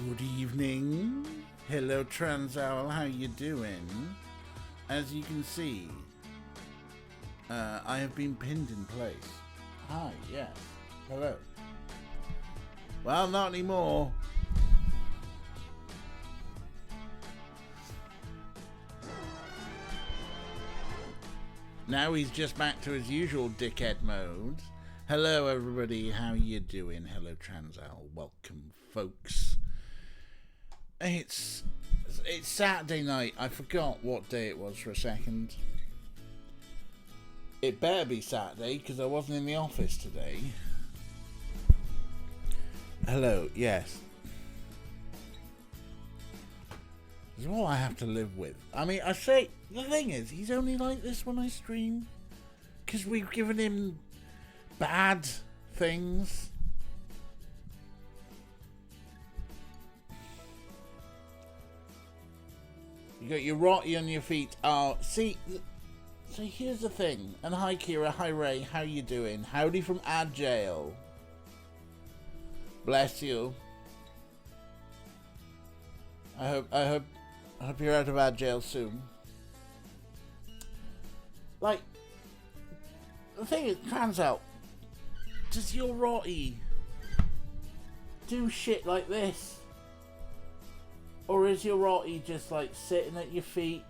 Good evening. Hello, Trans Owl. How you doing? As you can see, I have been pinned in place. Hi, yes. Hello. Well, not anymore. Now he's just back to his usual dickhead mode. Hello, everybody. How you doing? Hello, Trans Owl. Welcome, folks. It's Saturday night. I forgot what day it was for a second. It better be Saturday because I wasn't in the office today. Hello, yes. This is what I have to live with. I mean, I say, the thing is, he's only like this when I stream because we've given him bad things. You got your rotty on your feet. Oh, see, so here's the thing. And hi Kira, hi Ray, how you doing? Howdy from ad jail. Bless you. I hope you're out of ad jail soon. Like, the thing is, Trans out. Does your rotty do shit like this? Or is your rotty just like sitting at your feet,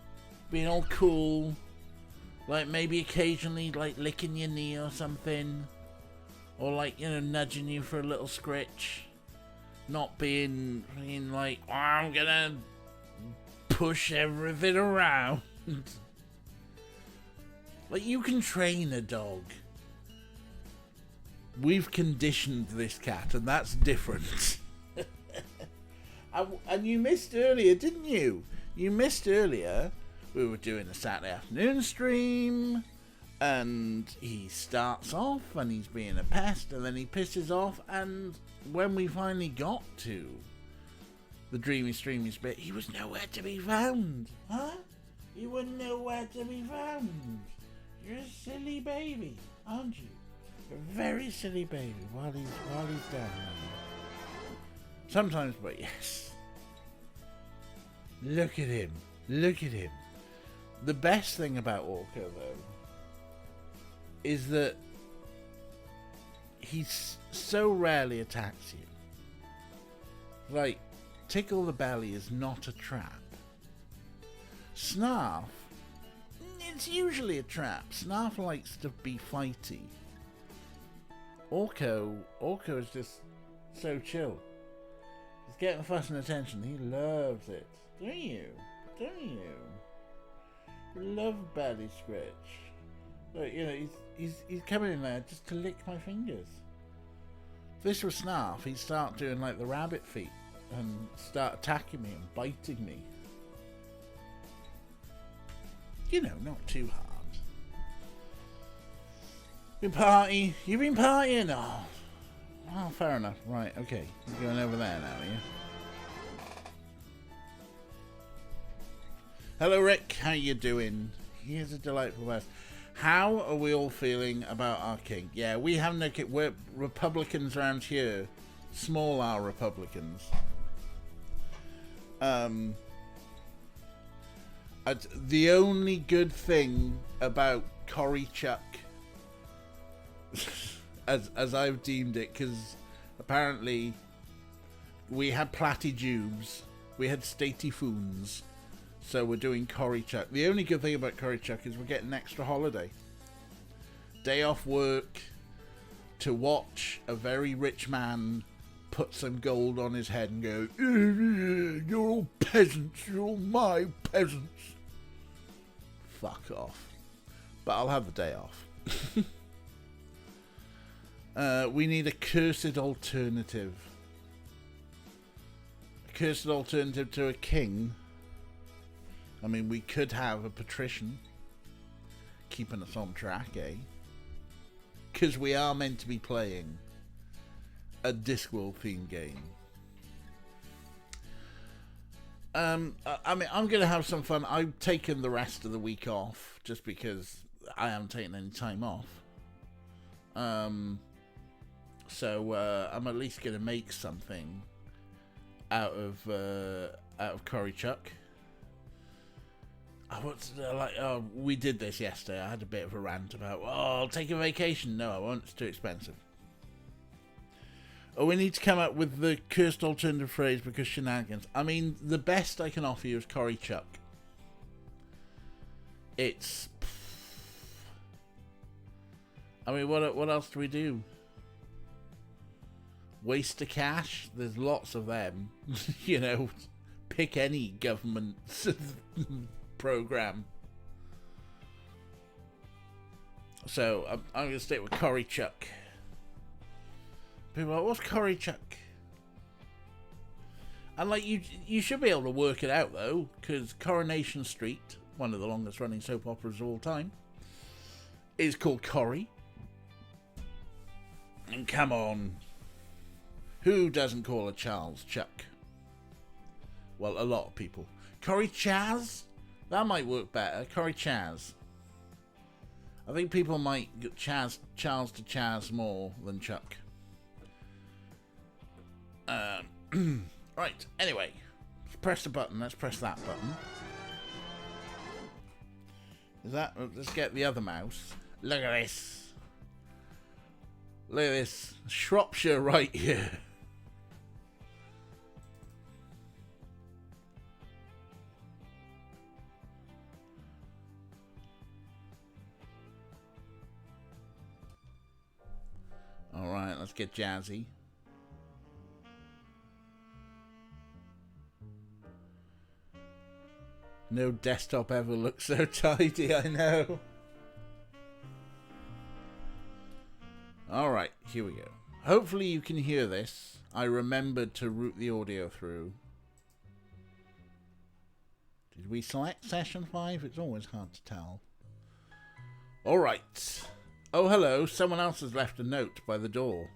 being all cool, like maybe occasionally like licking your knee or something, or like, you know, nudging you for a little scritch, not being like, oh, I'm gonna push everything around. Like, you can train a dog. We've conditioned this cat, and that's different. And you missed earlier, didn't you? You missed earlier. We were doing a Saturday afternoon stream, and he starts off, and he's being a pest, and then he pisses off, and when we finally got to the dreamy streamy bit, he was nowhere to be found. Huh? You were nowhere to be found. You're a silly baby, aren't you? You're a very silly baby while he's down there. Sometimes, but yes. Look at him. Look at him. The best thing about Orko, though, is that he so rarely attacks you. Like, Tickle the Belly is not a trap. Snarf, it's usually a trap. Snarf likes to be fighty. Orko is just so chill. He's getting fuss and attention. He loves it. Don't you? Don't you? You love belly scratch. Look, you know, he's coming in there just to lick my fingers. If this was Snarf, he'd start doing like the rabbit feet and start attacking me and biting me. You know, not too hard. You've been partying? Oh, fair enough. Right, okay. You're going over there now, are you? Hello, Rick. How you doing? Here's a delightful verse. How are we all feeling about our king? Yeah, we have no king. We're Republicans around here. Small R Republicans. The only good thing about Corrie Chuck, as I've deemed it, because apparently we had platitubes, we had statyfoons, so we're doing Corrie Chuck. The only good thing about Corrie Chuck is we're getting an extra holiday. Day off work to watch a very rich man put some gold on his head and go, you're all peasants, you're all my peasants. Fuck off. But I'll have the day off. We need a cursed alternative. A cursed alternative to a king. I mean, we could have a patrician keeping us on track, eh? Because we are meant to be playing a Discworld themed game. I mean, I'm going to have some fun. I've taken the rest of the week off just because I haven't taken any time off. So I'm at least going to make something out of Curry Chuck. We did this yesterday. I had a bit of a rant about, I'll take a vacation. No, I won't. It's too expensive. We need to come up with the cursed alternative phrase because shenanigans. I mean, the best I can offer you is Curry Chuck. It's... I mean, what else do we do? Waste of cash? There's lots of them. You know, pick any government program. So, I'm going to stick with Curry Chuck. People are like, what's Curry Chuck? And like, you should be able to work it out though, because Coronation Street, one of the longest running soap operas of all time, is called Corrie. And come on, who doesn't call a Charles Chuck? Well, a lot of people. Corrie Chaz? That might work better. Corrie Chaz. I think people might get Charles to Chaz more than Chuck. Right, anyway. Let's press the button. Let's press that button. Let's get the other mouse. Look at this. Look at this. Shropshire right here. Alright, let's get jazzy. No desktop ever looks so tidy, I know. Alright, here we go. Hopefully you can hear this. I remembered to route the audio through. Did we select session 5? It's always hard to tell. Alright. Oh, hello. Someone else has left a note by the door.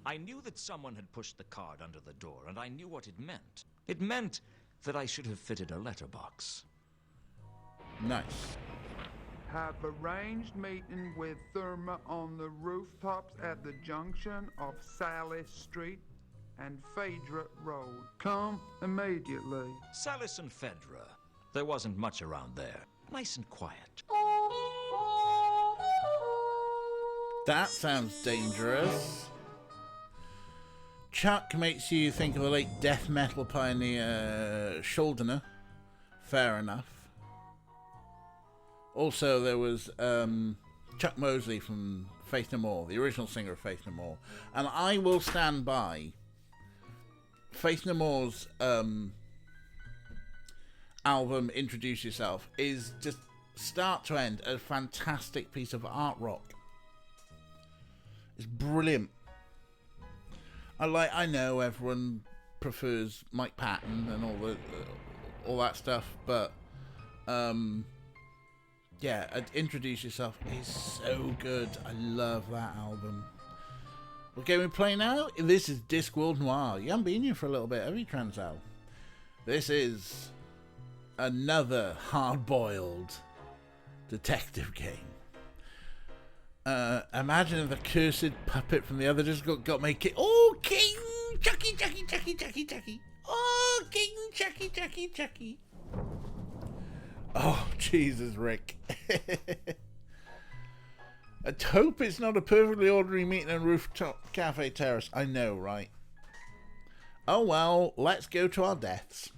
I knew that someone had pushed the card under the door, and I knew what it meant. It meant that I should have fitted a letterbox. Nice. Have arranged meeting with Therma on the rooftops at the junction of Sally Street and Phaedra Road. Come immediately. Salis and Phaedra. There wasn't much around there. Nice and quiet. That sounds dangerous. Chuck makes you think of the late death metal pioneer Schuldiner. Fair enough. Also, there was Chuck Mosley from Faith No More, the original singer of Faith No More. And I will stand by Faith No More's album, Introduce Yourself, is just start to end a fantastic piece of art rock. It's brilliant. I know everyone prefers Mike Patton and all that stuff, but yeah, Introduce Yourself is so good. I love that album. What game we play now? This is Discworld Noir. You haven't been here for a little bit, have you, Transal? This is another hard-boiled detective game. Imagine if the cursed puppet from the other just got me kicked. Oh, King Chucky. Oh, King Chucky. Oh, Jesus, Rick. I hope it's not a perfectly ordinary meeting on Rooftop Cafe Terrace. I know, right? Oh, well, let's go to our deaths.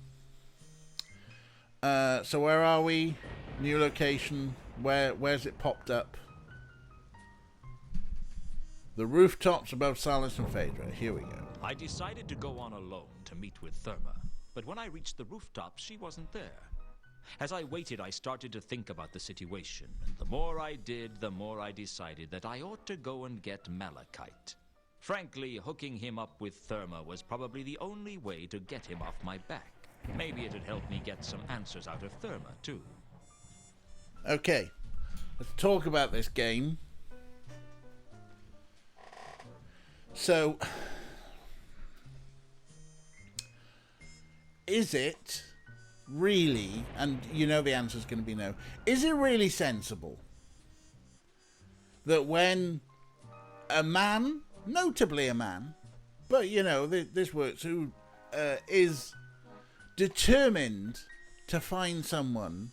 So where are we? New location. Where's it popped up? The rooftops above Salis and Phaedra. Here we go. I decided to go on alone to meet with Therma, but when I reached the rooftops, she wasn't there. As I waited, I started to think about the situation, and the more I did, the more I decided that I ought to go and get Malachite. Frankly, hooking him up with Therma was probably the only way to get him off my back. Maybe it'd help me get some answers out of Therma, too. Okay, let's talk about this game. So, is it really, and you know the answer is going to be no, is it really sensible that when a man, notably a man, But, you know, this works who is determined to find someone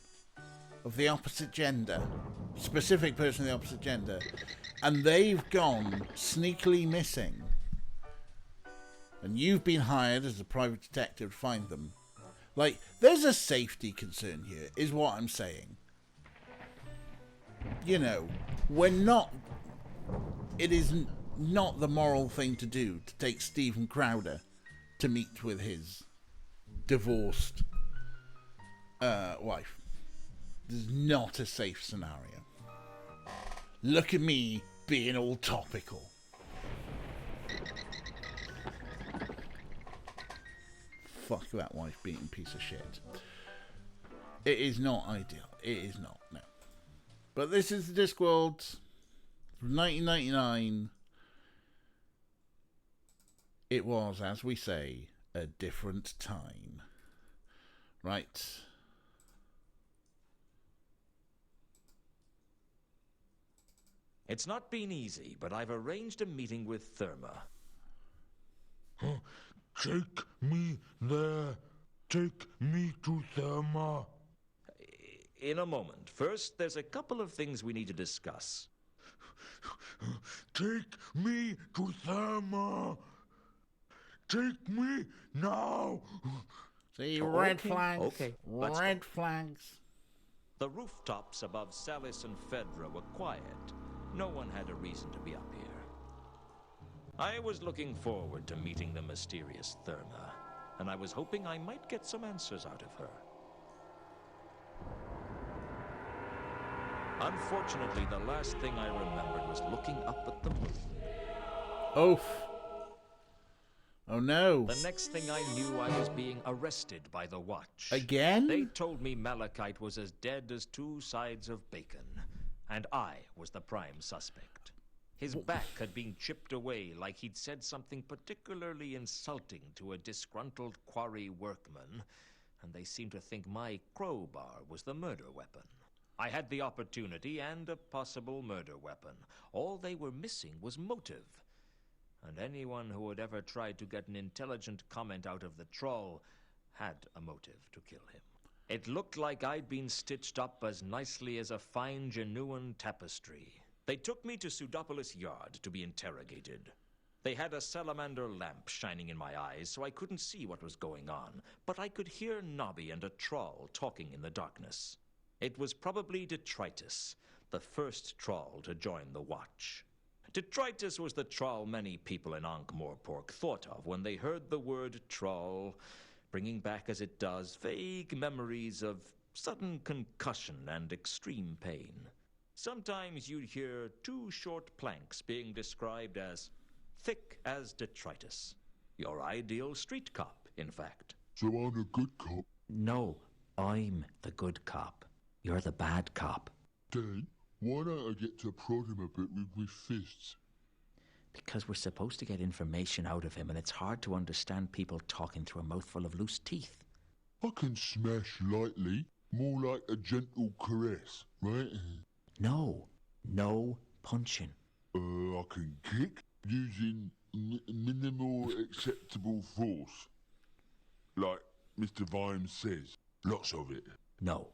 of the opposite gender, specific person of the opposite gender, and they've gone sneakily missing. And you've been hired as a private detective to find them. Like, there's a safety concern here, is what I'm saying. You know, it is not the moral thing to do to take Stephen Crowder to meet with his divorced wife. This is not a safe scenario. Look at me being all topical. Fuck that wife-beating piece of shit. It is not ideal. It is not, no. But this is the Discworld from 1999. It was, as we say, a different time. Right. It's not been easy, but I've arranged a meeting with Therma. Take me there. Take me to Therma. In a moment. First, there's a couple of things we need to discuss. Take me to Therma. Take me now. See, red flags. Okay. Red flags. The rooftops above Salis and Fedra were quiet. No one had a reason to be up here. I was looking forward to meeting the mysterious Therma, and I was hoping I might get some answers out of her. Unfortunately, the last thing I remembered was looking up at the moon. Oof. Oh no. The next thing I knew, I was being arrested by the Watch. Again? They told me Malachite was as dead as two sides of bacon, and I was the prime suspect. His back had been chipped away like he'd said something particularly insulting to a disgruntled quarry workman, and they seemed to think my crowbar was the murder weapon. I had the opportunity and a possible murder weapon. All they were missing was motive. And anyone who had ever tried to get an intelligent comment out of the troll had a motive to kill him. It looked like I'd been stitched up as nicely as a fine genuine tapestry. They took me to Pseudopolis Yard to be interrogated. They had a salamander lamp shining in my eyes, so I couldn't see what was going on, but I could hear Nobby and a troll talking in the darkness. It was probably Detritus, the first troll to join the Watch. Detritus was the troll many people in Ankh-Morpork thought of when they heard the word troll, bringing back as it does vague memories of sudden concussion and extreme pain. Sometimes you'd hear two short planks being described as thick as detritus. Your ideal street cop, in fact. So I'm a good cop. No, I'm the good cop. You're the bad cop. Then, why don't I get to prod him a bit with my fists? Because we're supposed to get information out of him, and it's hard to understand people talking through a mouthful of loose teeth. I can smash lightly, more like a gentle caress, right? No punching. I can kick using minimal acceptable force. Like Mr. Vimes says, lots of it. No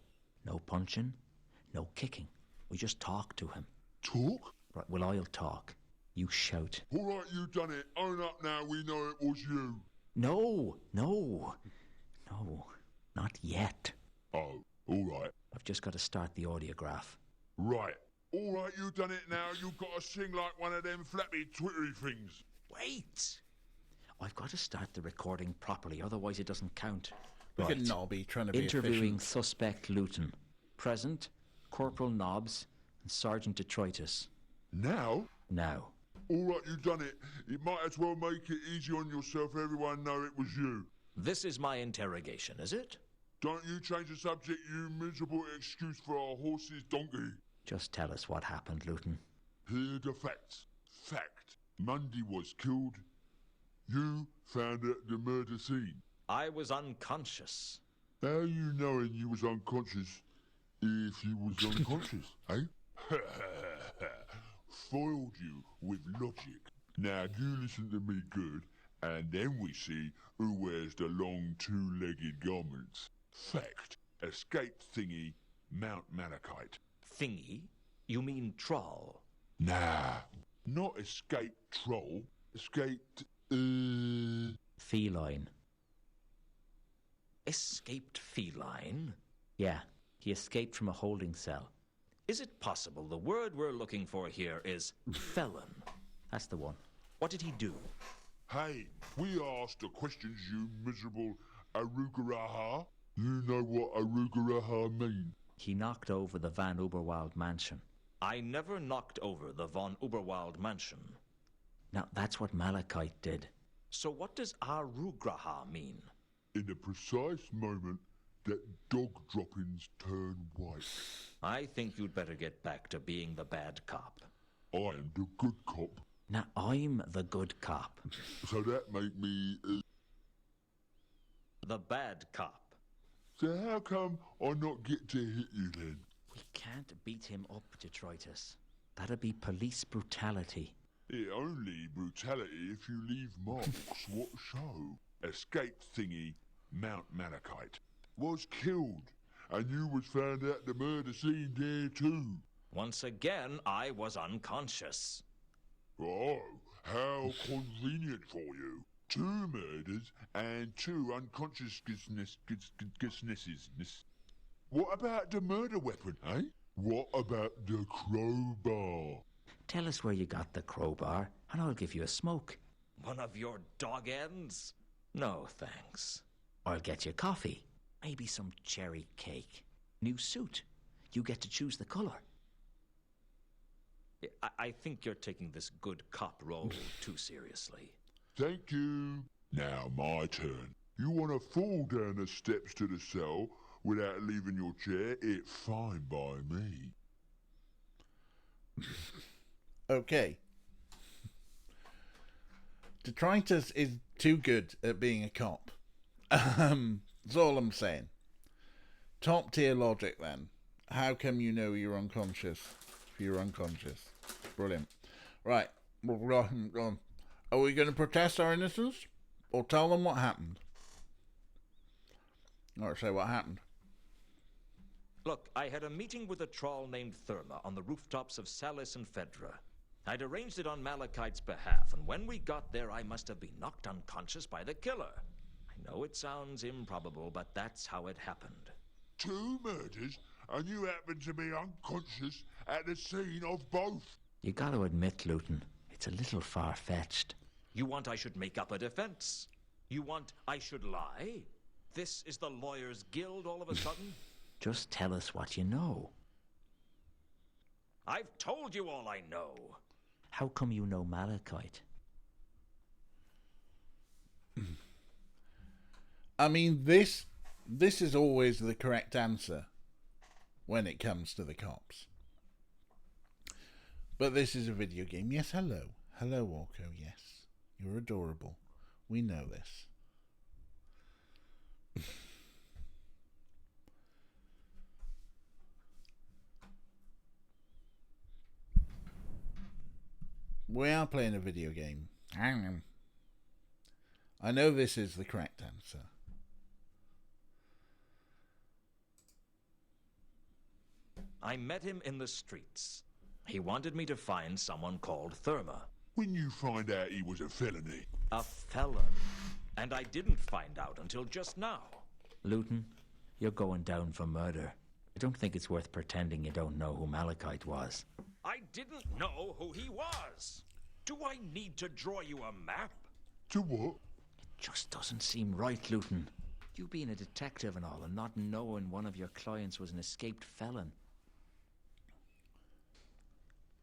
punching, no kicking. We just talk to him. Talk? Right, well, I'll talk. You shout. All right, you done it. Own up now, we know it was you. No, not yet. Oh, all right. I've just got to start the audiograph. Right. All right, you done it now. You've got to sing like one of them flappy twittery things. Wait! I've got to start the recording properly, otherwise it doesn't count. Look at Nobby trying to be Interviewing efficient. suspect Luton. Present, Corporal Nobbs and Sergeant Detritus. Now? Now. All right, you done it. You might as well make it easy on yourself. Everyone know it was you. This is my interrogation, is it? Don't you change the subject, you miserable excuse for our horse's donkey. Just tell us what happened, Luton. Here the facts. Fact. Mundy was killed. You found her at the murder scene. I was unconscious. How you knowing you was unconscious if you was unconscious, eh? Foiled you with logic. Now you listen to me good And then we see who wears the long two-legged garments. Fact. Escaped thingy, Mount Malachite. Thingy? You mean troll? Nah, not escaped troll. Escaped, Feline. Escaped feline? Yeah, he escaped from a holding cell. Is it possible the word we're looking for here is felon? That's the one. What did he do? Hey, we asked the questions, you miserable arugaraha. You know what arugaraha mean? He knocked over the Van Uberwald mansion. I never knocked over the von Uberwald mansion. Now, that's what Malachite did. So what does arugraha mean? In the precise moment that dog droppings turn white. I think you'd better get back to being the bad cop. I am the good cop. Now, I'm the good cop. So that make me... The bad cop. So how come I not get to hit you then? We can't beat him up, Detritus. That'd be police brutality. It only brutality if you leave marks. What show? Escaped thingy, Mount Malachite. Was killed. And you was found at the murder scene there too. Once again, I was unconscious. Oh, how convenient for you. 2 murders and 2 unconsciousnesses. What about the murder weapon, eh? What about the crowbar? Tell us where you got the crowbar, and I'll give you a smoke. One of your dog ends? No, thanks. I'll get you coffee. Maybe some cherry cake. New suit. You get to choose the color. I think you're taking this good cop role too seriously. Thank you. Now my turn. You want to fall down the steps to the cell without leaving your chair? It's fine by me. Okay. Detritus is too good at being a cop. That's all I'm saying. Top tier logic then. How come you know you're unconscious? If you're unconscious. Brilliant. Right. Are we going to protest our innocence? Or tell them what happened? Or say what happened. Look, I had a meeting with a troll named Therma on the rooftops of Salis and Phaedra. I'd arranged it on Malachite's behalf, and when we got there, I must have been knocked unconscious by the killer. I know it sounds improbable, but that's how it happened. 2 murders, and you happen to be unconscious at the scene of both. You got to admit, Luton, it's a little far-fetched. You want I should make up a defense? You want I should lie? This is the Lawyers' Guild all of a sudden? Just tell us what you know. I've told you all I know. How come you know Malachite? I mean, this is always the correct answer when it comes to the cops. But this is a video game. Yes, hello. Hello, Orko, yes. You're adorable. We know this. We are playing a video game. I know this is the correct answer. I met him in the streets. He wanted me to find someone called Therma. When you find out he was a felony. A felon. And I didn't find out until just now. Luton, you're going down for murder. I don't think it's worth pretending you don't know who Malachite was. I didn't know who he was. Do I need to draw you a map? To what? It just doesn't seem right, Luton. You being a detective and all, and not knowing one of your clients was an escaped felon.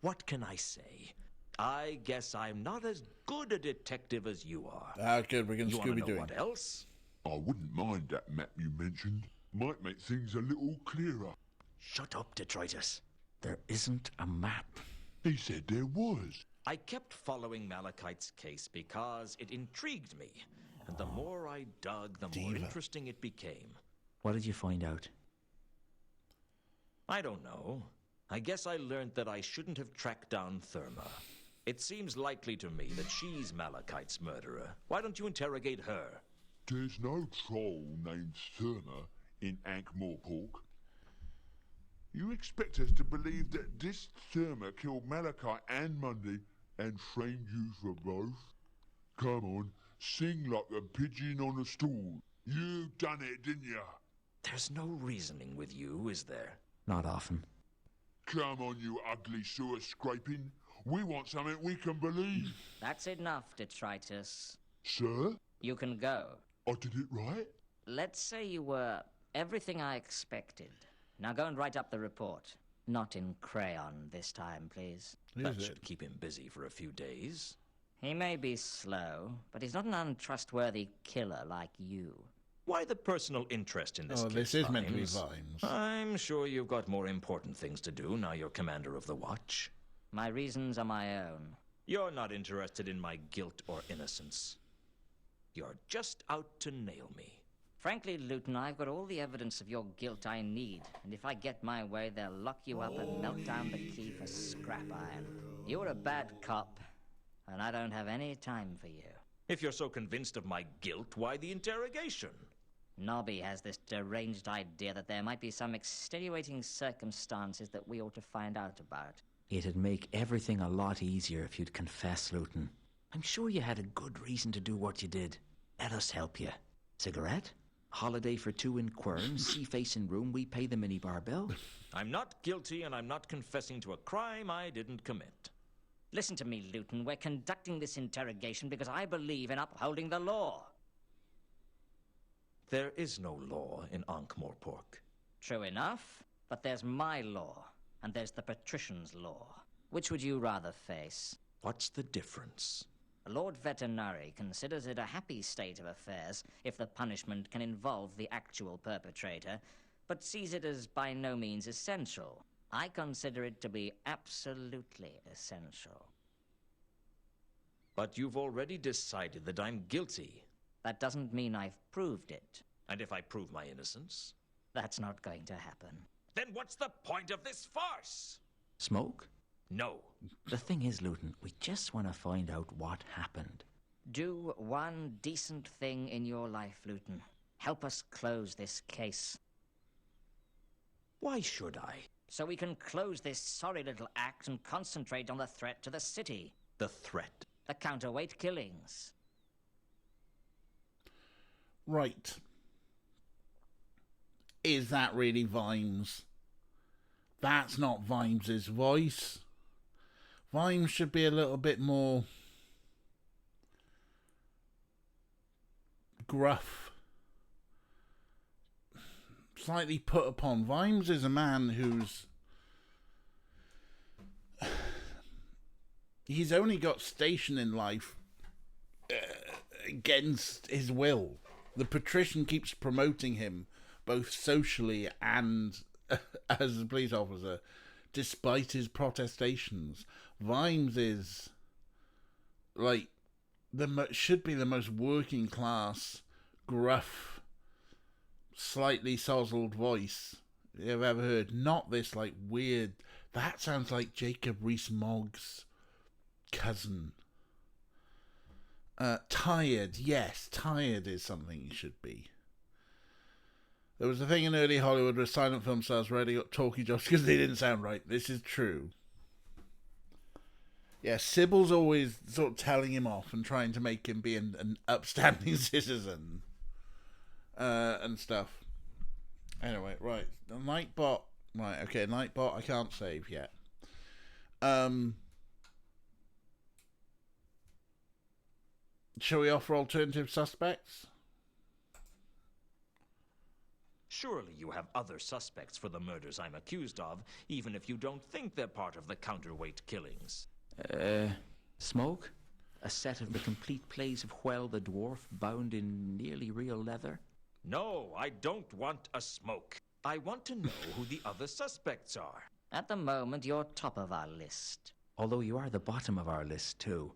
What can I say? I guess I'm not as good a detective as you are. Good, we're going to You want to know Scooby-Doo. what else? I wouldn't mind that map you mentioned. Might make things a little clearer. Shut up, Detritus. There isn't a map. He said there was. I kept following Malachite's case because it intrigued me. And the more I dug, the more Diva. interesting it became. What did you find out? I don't know. I guess I learned that I shouldn't have tracked down Therma. It seems likely to me that she's Malachite's murderer. Why don't you interrogate her? There's no troll named Thurma in Ankh-Morpork. You expect us to believe that this Thurma killed Malachite and Monday and framed you for both? Come on, sing like a pigeon on a stool. You done it, didn't you? There's no reasoning with you, is there? Not often. Come on, you ugly sewer scraping. We want something we can believe. That's enough, detritus. Sir? You can go. I did it right? Let's say you were everything I expected. Now go and write up the report. Not in crayon this time, please. That should keep him busy for a few days. He may be slow, but he's not an untrustworthy killer like you. Why the personal interest in this case, this is meant to be Vimes? Vimes. I'm sure you've got more important things to do now you're commander of the watch. My reasons are my own. You're not interested in my guilt or innocence. You're just out to nail me. Frankly, Luton, I've got all the evidence of your guilt I need, and if I get my way, they'll lock you up and melt down the key for scrap iron. You're a bad cop, and I don't have any time for you. If you're so convinced of my guilt, why the interrogation? Nobby has this deranged idea that there might be some extenuating circumstances that we ought to find out about. It'd make everything a lot easier if you'd confess, Luton. I'm sure you had a good reason to do what you did. Let us help you. Cigarette? Holiday for two in Quern, sea-facing room, we pay the minibar bill. I'm not guilty, and I'm not confessing to a crime I didn't commit. Listen to me, Luton. We're conducting this interrogation because I believe in upholding the law. There is no law in Ankh-Morpork. True enough, but there's my law, and there's the patrician's law. Which would you rather face? What's the difference? Lord Veterinary considers it a happy state of affairs if the punishment can involve the actual perpetrator, but sees it as by no means essential. I consider it to be absolutely essential. But you've already decided that I'm guilty. That doesn't mean I've proved it. And if I prove my innocence? That's not going to happen. Then what's the point of this farce? Smoke? No. The thing is, Luton, we just want to find out what happened. Do one decent thing in your life, Luton. Help us close this case. Why should I? So we can close this sorry little act and concentrate on the threat to the city. The threat? The counterweight killings. Right. Is that really Vimes? That's not Vimes's voice. Vimes should be a little bit more gruff. Slightly put upon. Vimes is a man who's... he's only got station in life against his will. The patrician keeps promoting him, both socially and as a police officer, despite his protestations. Vimes is like should be the most working class, gruff, slightly sozzled voice you've ever heard. Not this like weird. That sounds like Jacob Rees-Mogg's cousin. Tired, yes, tired is something he should be. There was a thing in early Hollywood where silent film stars rarely got talkie jobs because they didn't sound right. This is true. Yeah, Sybil's always sort of telling him off and trying to make him be an upstanding citizen. And stuff. Anyway, right. The Nightbot. Right, okay, Nightbot I can't save yet. Shall we offer alternative suspects? Surely you have other suspects for the murders I'm accused of, even if you don't think they're part of the counterweight killings. Smoke? A set of the complete plays of Whell the Dwarf bound in nearly real leather? No, I don't want a smoke. I want to know who the other suspects are. At the moment, you're top of our list. Although you are the bottom of our list, too.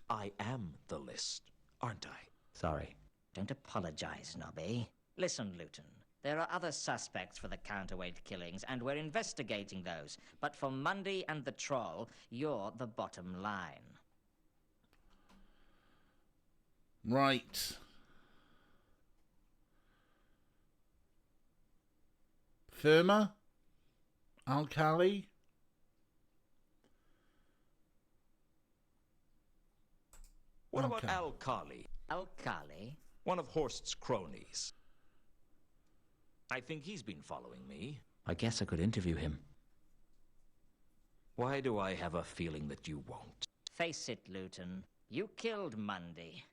I am the list, aren't I? Sorry. Don't apologize, Nobby. Listen, Luton. There are other suspects for the counterweight killings, and we're investigating those. But for Mundy and the Troll, you're the bottom line. Right. Firma? Alkali? What about Okay. Alkali? Alkali? One of Horst's cronies. I think he's been following me. I guess I could interview him. Why do I have a feeling that you won't? Face it, Luton. You killed Mundy.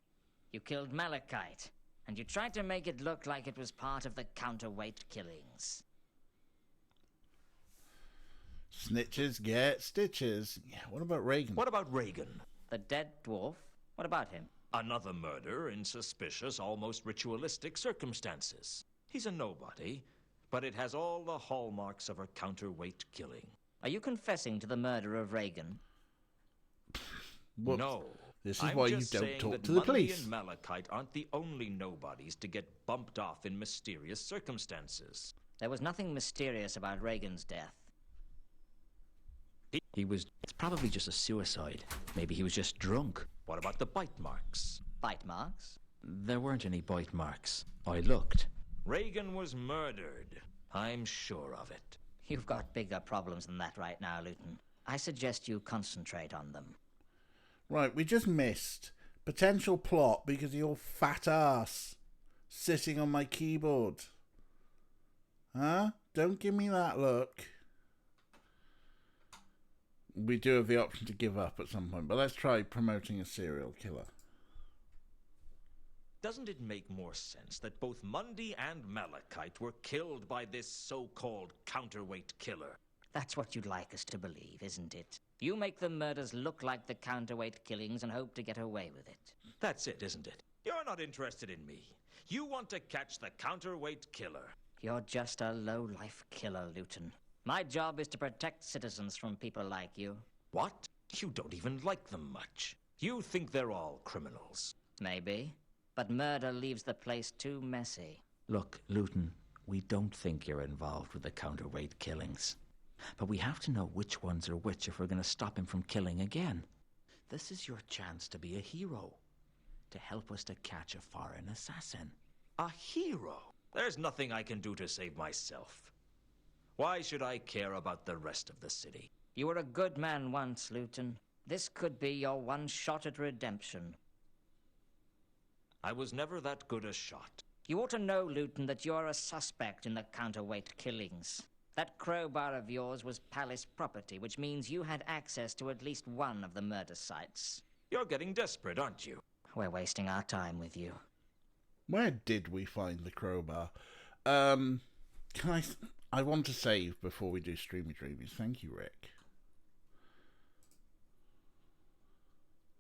You killed Malachite. And you tried to make it look like it was part of the counterweight killings. Snitches get stitches. Yeah, what about Reagan? What about Reagan? The dead dwarf? What about him? Another murder in suspicious, almost ritualistic circumstances. He's a nobody, but it has all the hallmarks of a counterweight killing. Are you confessing to the murder of Reagan? Whoops. No. This is I'm why you just don't saying talk that to the Mundy police. and Malachite aren't the only nobodies to get bumped off in mysterious circumstances. There was nothing mysterious about Reagan's death. It's probably just a suicide. Maybe he was just drunk. What about the bite marks? Bite marks? There weren't any bite marks. I looked. Reagan was murdered. I'm sure of it. You've got bigger problems than that right now, Luton. I suggest you concentrate on them. Right, we just missed potential plot because of your fat ass sitting on my keyboard. Huh? Don't give me that look. We do have the option to give up at some point, but let's try promoting a serial killer. Doesn't it make more sense that both Mundy and Malachite were killed by this so-called counterweight killer? That's what you'd like us to believe, isn't it? You make the murders look like the counterweight killings and hope to get away with it. That's it, isn't it? You're not interested in me. You want to catch the counterweight killer. You're just a low-life killer, Luton. My job is to protect citizens from people like you. What? You don't even like them much. You think they're all criminals. Maybe. But murder leaves the place too messy. Look, Luton, we don't think you're involved with the counterweight killings. But we have to know which ones are which if we're going to stop him from killing again. This is your chance to be a hero. To help us to catch a foreign assassin. A hero? There's nothing I can do to save myself. Why should I care about the rest of the city? You were a good man once, Luton. This could be your one shot at redemption. I was never that good a shot. You ought to know, Luton, that you're a suspect in the counterweight killings. That crowbar of yours was palace property, which means you had access to at least one of the murder sites. You're getting desperate, aren't you? We're wasting our time with you. Where did we find the crowbar? I want to save before we do Streamy Dreamies. Thank you, Rick.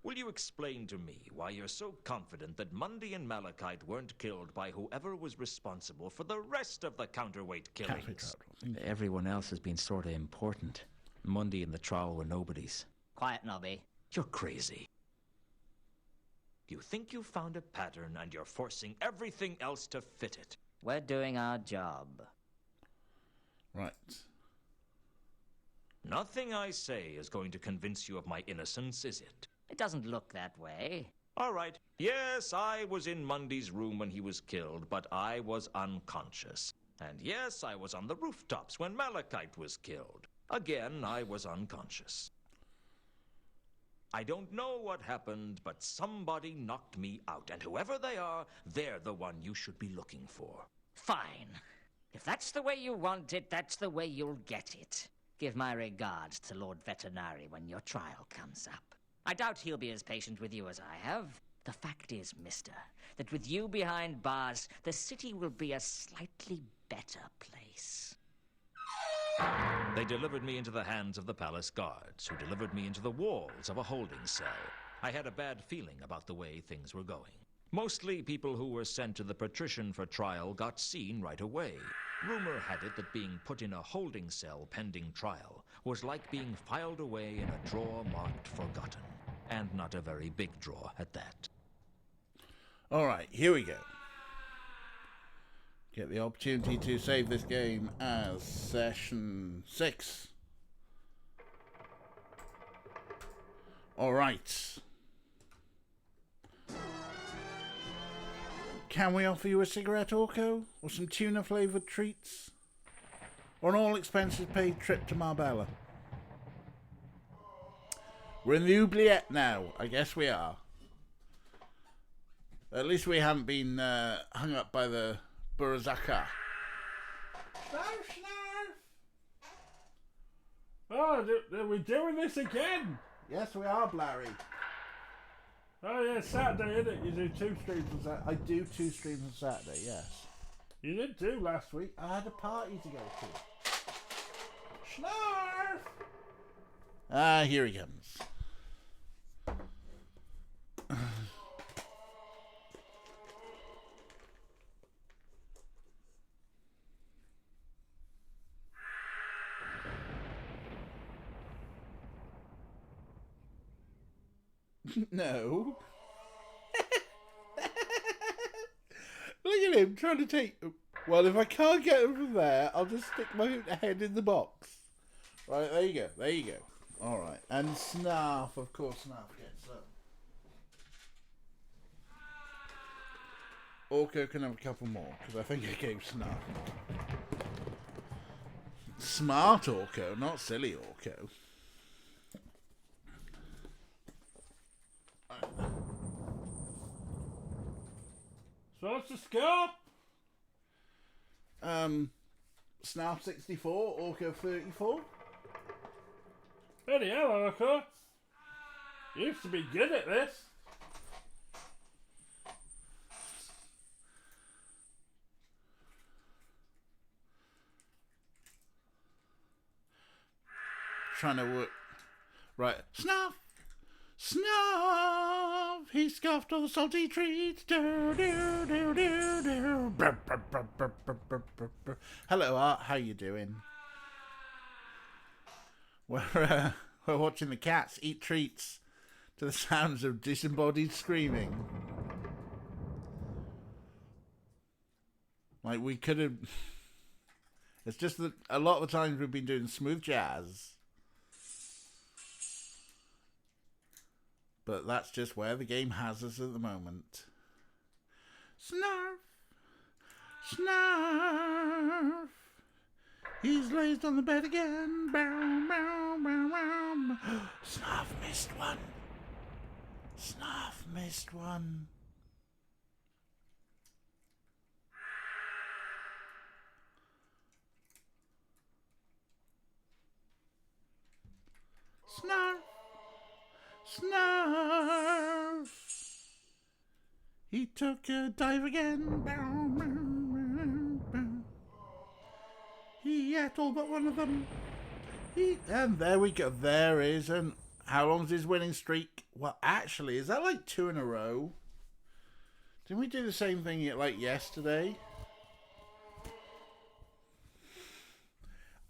Will you explain to me why you're so confident that Mundy and Malachite weren't killed by whoever was responsible for the rest of the counterweight Cafe killings? Trout. Everyone else has been sort of important. Mundy and the Troll were nobodies. Quiet, Nobby. You're crazy. You think you found a pattern and you're forcing everything else to fit it. We're doing our job. Right. Nothing I say is going to convince you of my innocence, is it? It doesn't look that way. All right. Yes, I was in Mundy's room when he was killed, but I was unconscious. And yes, I was on the rooftops when Malachite was killed. Again, I was unconscious. I don't know what happened, but somebody knocked me out, and whoever they are, they're the one you should be looking for. Fine. If that's the way you want it, that's the way you'll get it. Give my regards to Lord Veterinary when your trial comes up. I doubt he'll be as patient with you as I have. The fact is, mister, that with you behind bars, the city will be a slightly better place. They delivered me into the hands of the palace guards, who delivered me into the walls of a holding cell. I had a bad feeling about the way things were going. Mostly people who were sent to the patrician for trial got seen right away. Rumor had it that being put in a holding cell pending trial was like being filed away in a drawer marked forgotten. And not a very big drawer at that. All right, here we go. get the opportunity to save this game as session 6. Alright. Can we offer you a cigarette, Orko? Or some tuna-flavoured treats? Or an all-expenses-paid trip to Marbella? We're in the oubliette now. I guess we are. At least we haven't been hung up by the Burazaka. Oh, are we doing this again? Yes, we are, Blarry. Oh yeah, Saturday, isn't it? You do 2 streams on Saturday. I do 2 streams on Saturday, yes. You didn't do last week. I had a party to go to. Snarf! Ah, here he comes. No. Look at him trying to take... Well, if I can't get him from there, I'll just stick my head in the box. Right, there you go. There you go. Alright. And Snarf, of course, Snarf gets up. Orko can have a couple more, because I think I gave Snarf more. Smart Orko, not silly Orko. So what's the score? Snarf 64, Orko 34. Bloody hell, Orko. You used to be good at this. Trying to work. Right. Snuff! Snuff! He scoffed all the salty treats. Do, do, do, do, do. Brr, brr, brr, brr, brr, brr, brr, brr. Hello, Art. How you doing? We're watching the cats eat treats to the sounds of disembodied screaming. Like, we could have... It's just that a lot of the times we've been doing smooth jazz. But that's just where the game has us at the moment. Snarf! Snarf! He's lazed on the bed again. Bow, bow, bow, bow. Snarf missed one. Snarf missed one. Snarf! Snarf! He took a dive again. Bow, bow, bow, bow. He ate all but one of them. And there we go. There is. And how long's his winning streak? Well, actually, is that like 2 in a row? Didn't we do the same thing like yesterday?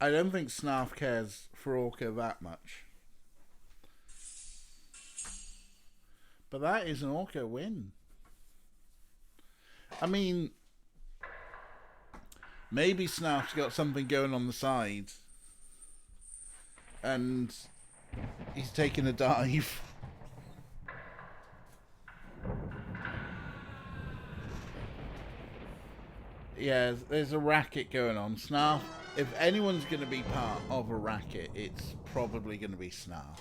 I don't think Snarf cares for Orko that much. But that is an Orko win. I mean, maybe Snarf's got something going on the side. And he's taking a dive. Yeah, there's a racket going on. Snarf, if anyone's going to be part of a racket, it's probably going to be Snarf.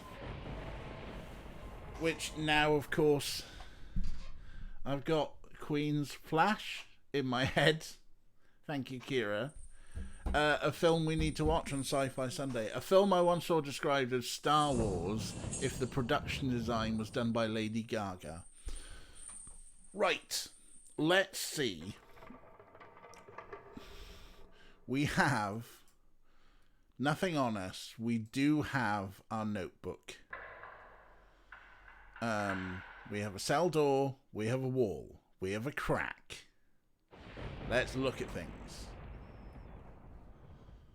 Which now, of course, I've got Queen's Flash in my head. Thank you, Kira. A film we need to watch on Sci-Fi Sunday. A film I once saw described as Star Wars if the production design was done by Lady Gaga. Right. Let's see. We have nothing on us. We do have our notebook. We have a cell door, we have a wall, we have a crack. Let's look at things.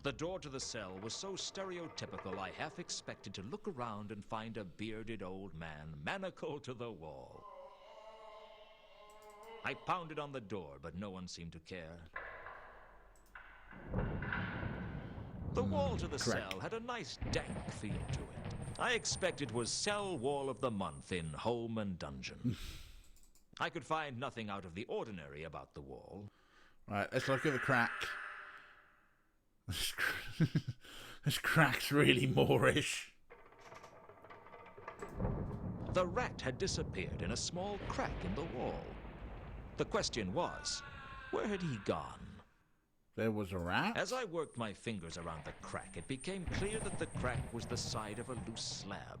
The door to the cell was so stereotypical I half expected to look around and find a bearded old man manacled to the wall. I pounded on the door, but no one seemed to care. The wall to the correct. cell had a nice dank feel to it. I expect it was Cell Wall of the Month in Home and Dungeon. I could find nothing out of the ordinary about the wall. Right, let's look at the crack. This crack's really Moorish. The rat had disappeared in a small crack in the wall. The question was, where had he gone? There was a rat? As I worked my fingers around the crack, it became clear that the crack was the side of a loose slab.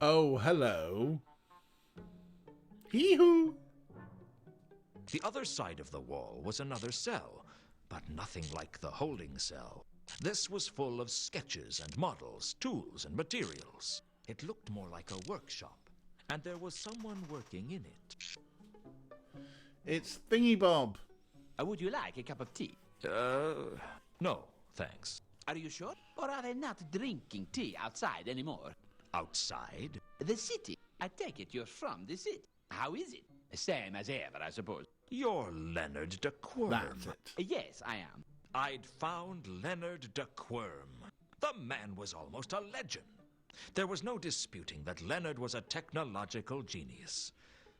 Oh, hello. Hee-hoo. The other side of the wall was another cell, but nothing like the holding cell. This was full of sketches and models, tools and materials. It looked more like a workshop, and there was someone working in it. It's Thingy Bob. Would you like a cup of tea? No, thanks. Are you sure? Or are they not drinking tea outside anymore? Outside? The city. I take it you're from the city. How is it? Same as ever, I suppose. You're Leonard de Quirm. That's it. Yes, I am. I'd found Leonard de Quirm. The man was almost a legend. There was no disputing that Leonard was a technological genius.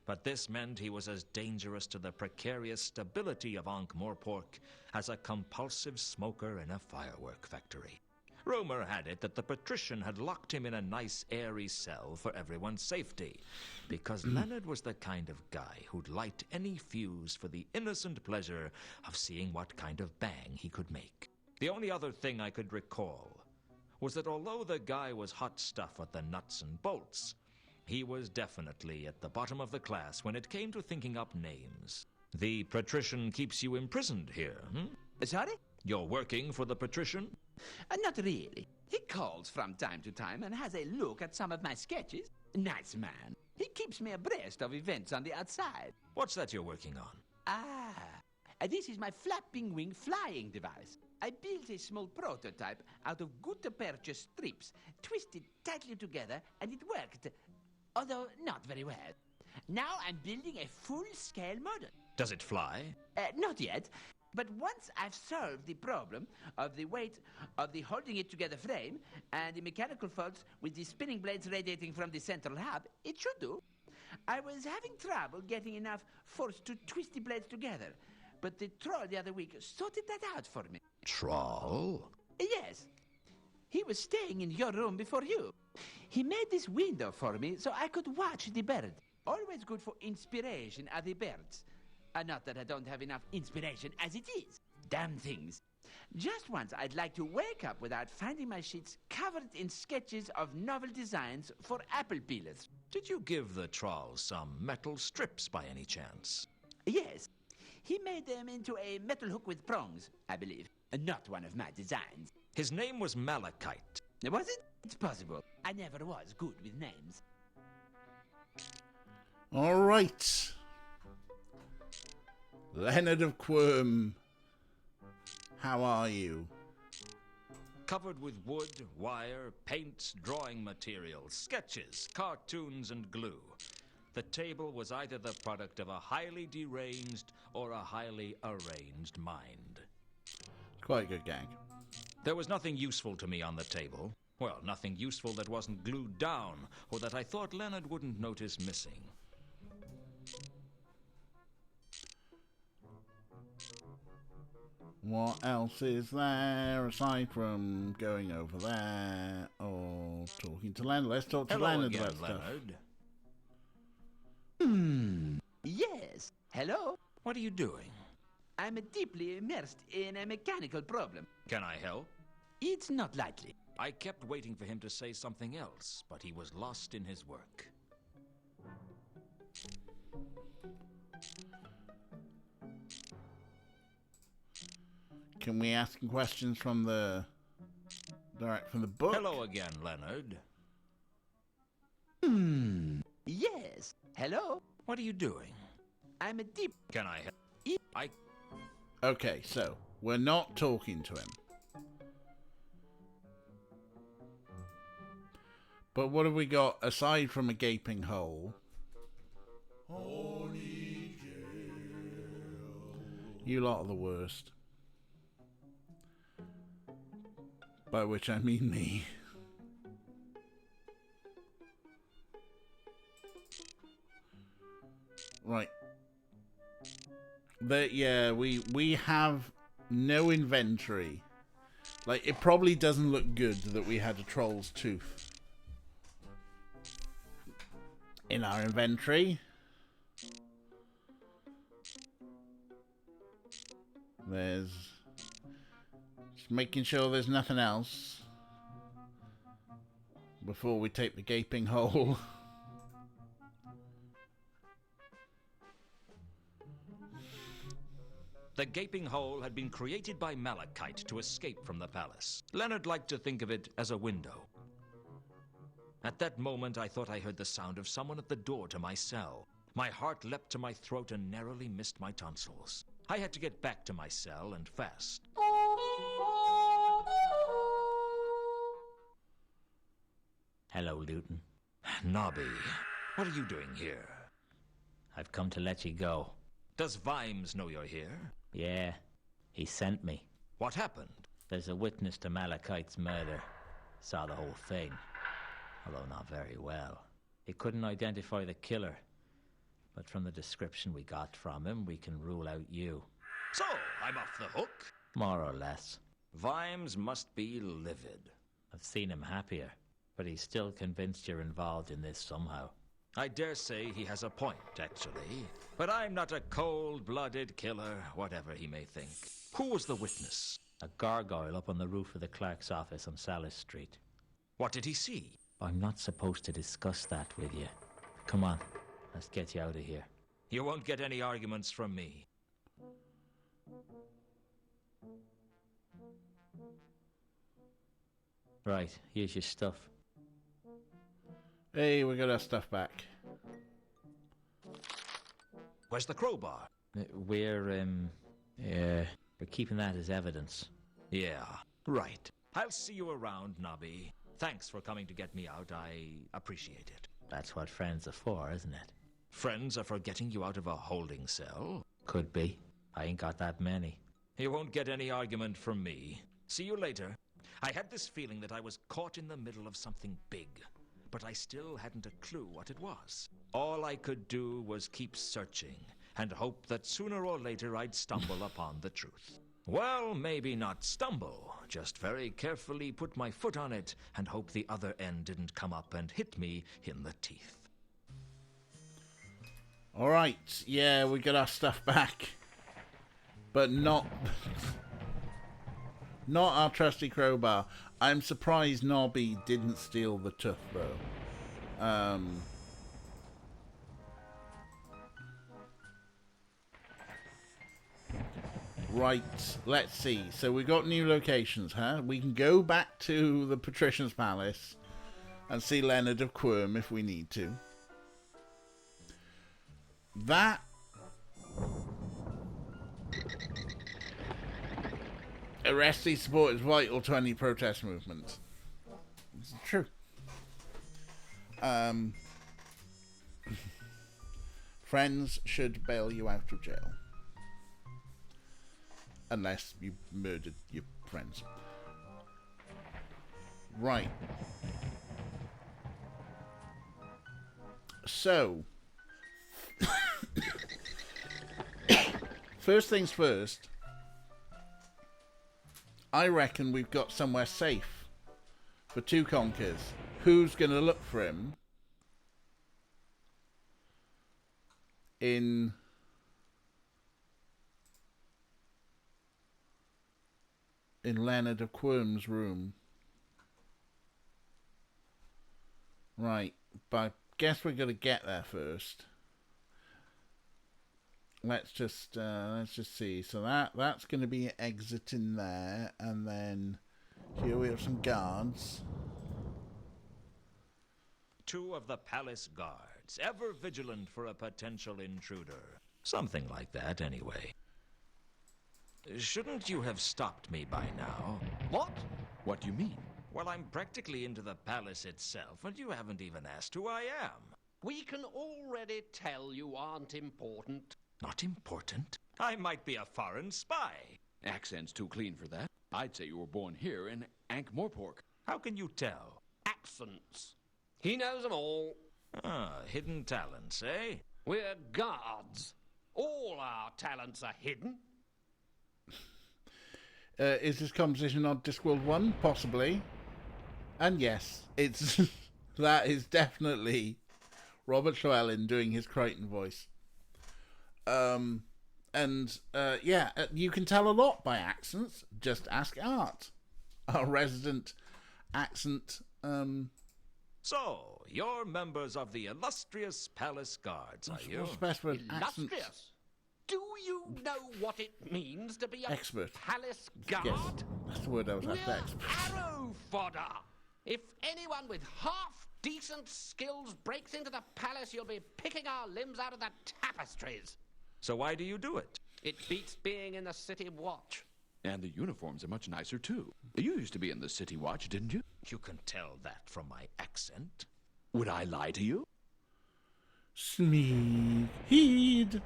But this meant he was as dangerous to the precarious stability of Ankh-Morpork as a compulsive smoker in a firework factory. Rumor had it that the patrician had locked him in a nice airy cell for everyone's safety, because Leonard was the kind of guy who'd light any fuse for the innocent pleasure of seeing what kind of bang he could make. The only other thing I could recall was that although the guy was hot stuff at the nuts and bolts, he was definitely at the bottom of the class when it came to thinking up names. The patrician keeps you imprisoned here, Sorry? You're working for the patrician? Not really. He calls from time to time and has a look at some of my sketches. Nice man. He keeps me abreast of events on the outside. What's that you're working on? This is my flapping wing flying device. I built a small prototype out of gutta percha strips, twisted tightly together, and it worked. Although not very well. Now I'm building a full-scale model. Does it fly? Not yet. But once I've solved the problem of the weight of the holding it together frame and the mechanical faults with the spinning blades radiating from the central hub, it should do. I was having trouble getting enough force to twist the blades together, but the troll the other week sorted that out for me. Troll? Yes. He was staying in your room before you. He made this window for me so I could watch the bird. Always good for inspiration are the birds. Not that I don't have enough inspiration as it is. Damn things. Just once I'd like to wake up without finding my sheets covered in sketches of novel designs for apple peelers. Did you give the troll some metal strips by any chance? Yes. He made them into a metal hook with prongs, I believe. Not one of my designs. His name was Malachite. Was it? It's possible. I never was good with names. All right. Leonard of Quirm. How are you? Covered with wood, wire, paints, drawing materials, sketches, cartoons, and glue. The table was either the product of a highly deranged or a highly arranged mind. Quite a good gag. There was nothing useful to me on the table. Well, nothing useful that wasn't glued down, or that I thought Leonard wouldn't notice missing. What else is there aside from going over there or talking to Leonard? Let's talk to Hello Leonard again, about stuff. Leonard. Yes. Hello? What are you doing? I'm deeply immersed in a mechanical problem. Can I help? It's not likely. I kept waiting for him to say something else, but he was lost in his work. Can we ask him questions from the book? Hello again, Leonard. Yes. Hello? What are you doing? I'm a deep... Can I help? Okay, so we're not talking to him. But what have we got aside from a gaping hole? You lot are the worst. By which I mean me. Right. But yeah, we have no inventory. Like, it probably doesn't look good that we had a troll's tooth in our inventory. There's just making sure there's nothing else before we take the gaping hole. The gaping hole had been created by Malachite to escape from the palace. Leonard liked to think of it as a window. At that moment, I thought I heard the sound of someone at the door to my cell. My heart leapt to my throat and narrowly missed my tonsils. I had to get back to my cell and fast. Hello, Luton. Nobby, what are you doing here? I've come to let you go. Does Vimes know you're here? Yeah, he sent me. What happened? There's a witness to Malachite's murder. Saw the whole thing, although not very well. He couldn't identify the killer, but from the description we got from him, we can rule out you. So, I'm off the hook? More or less. Vimes must be livid. I've seen him happier, but he's still convinced you're involved in this somehow. I dare say he has a point, actually. But I'm not a cold-blooded killer, whatever he may think. Who was the witness? A gargoyle up on the roof of the clerk's office on Salis Street. What did he see? I'm not supposed to discuss that with you. Come on, let's get you out of here. You won't get any arguments from me. Right, here's your stuff. Hey, we got our stuff back. Where's the crowbar? We're keeping that as evidence. Yeah, right. I'll see you around, Nobby. Thanks for coming to get me out. I appreciate it. That's what friends are for, isn't it? Friends are for getting you out of a holding cell? Could be. I ain't got that many. You won't get any argument from me. See you later. I had this feeling that I was caught in the middle of something big, but I still hadn't a clue what it was. All I could do was keep searching and hope that sooner or later I'd stumble upon the truth. Well, maybe not stumble, just very carefully put my foot on it and hope the other end didn't come up and hit me in the teeth. Alright, yeah, we got our stuff back. But not our trusty crowbar. I'm surprised Nobby didn't steal the tooth, though. Right, let's see. So we got new locations, huh? We can go back to the Patrician's Palace and see Leonard of Quirm if we need to. That... Arrest these support is vital to any protest movement. It's true. Friends should bail you out of jail. Unless you murdered your friends. Right. So. First things first. I reckon we've got somewhere safe for two conkers. Who's going to look for him in Leonard of Quirm's room? Right, but I guess we're going to get there first. Let's just see. So that's going to be an exit in there, and then here we have some guards. 2 of the palace guard. guards, ever vigilant for a potential intruder. Something like that, anyway. Shouldn't you have stopped me by now? What? What do you mean? Well, I'm practically into the palace itself, and you haven't even asked who I am. We can already tell you aren't important. Not important? I might be a foreign spy. Accent's too clean for that. I'd say you were born here in Ankh-Morpork. How can you tell? Accents. He knows them all. Ah, hidden talents, eh? We're guards. All our talents are hidden. Is this composition on Discworld 1? Possibly. And yes, it's that is definitely Robert Llewellyn doing his Crichton voice. You can tell a lot by accents. Just ask Art, our resident accent. So, you're members of the illustrious palace guards, are you? What's the best word? Accent Illustrious. Do you know what it means to be a expert. palace guard? Yes, that's the word I was after. We're Expert. arrow fodder. If anyone with half-decent skills breaks into the palace, you'll be picking our limbs out of the tapestries. So why do you do it? It beats being in the city watch. And the uniforms are much nicer, too. You used to be in the City Watch, didn't you? You can tell that from my accent. Would I lie to you? Sneak heed.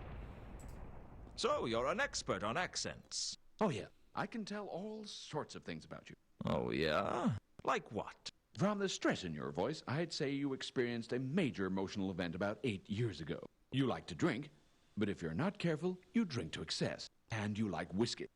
So, you're an expert on accents. Oh, yeah. I can tell all sorts of things about you. Oh, yeah? Like what? From the stress in your voice, I'd say you experienced a major emotional event about 8 years ago. You like to drink, but if you're not careful, you drink to excess. And you like whiskey.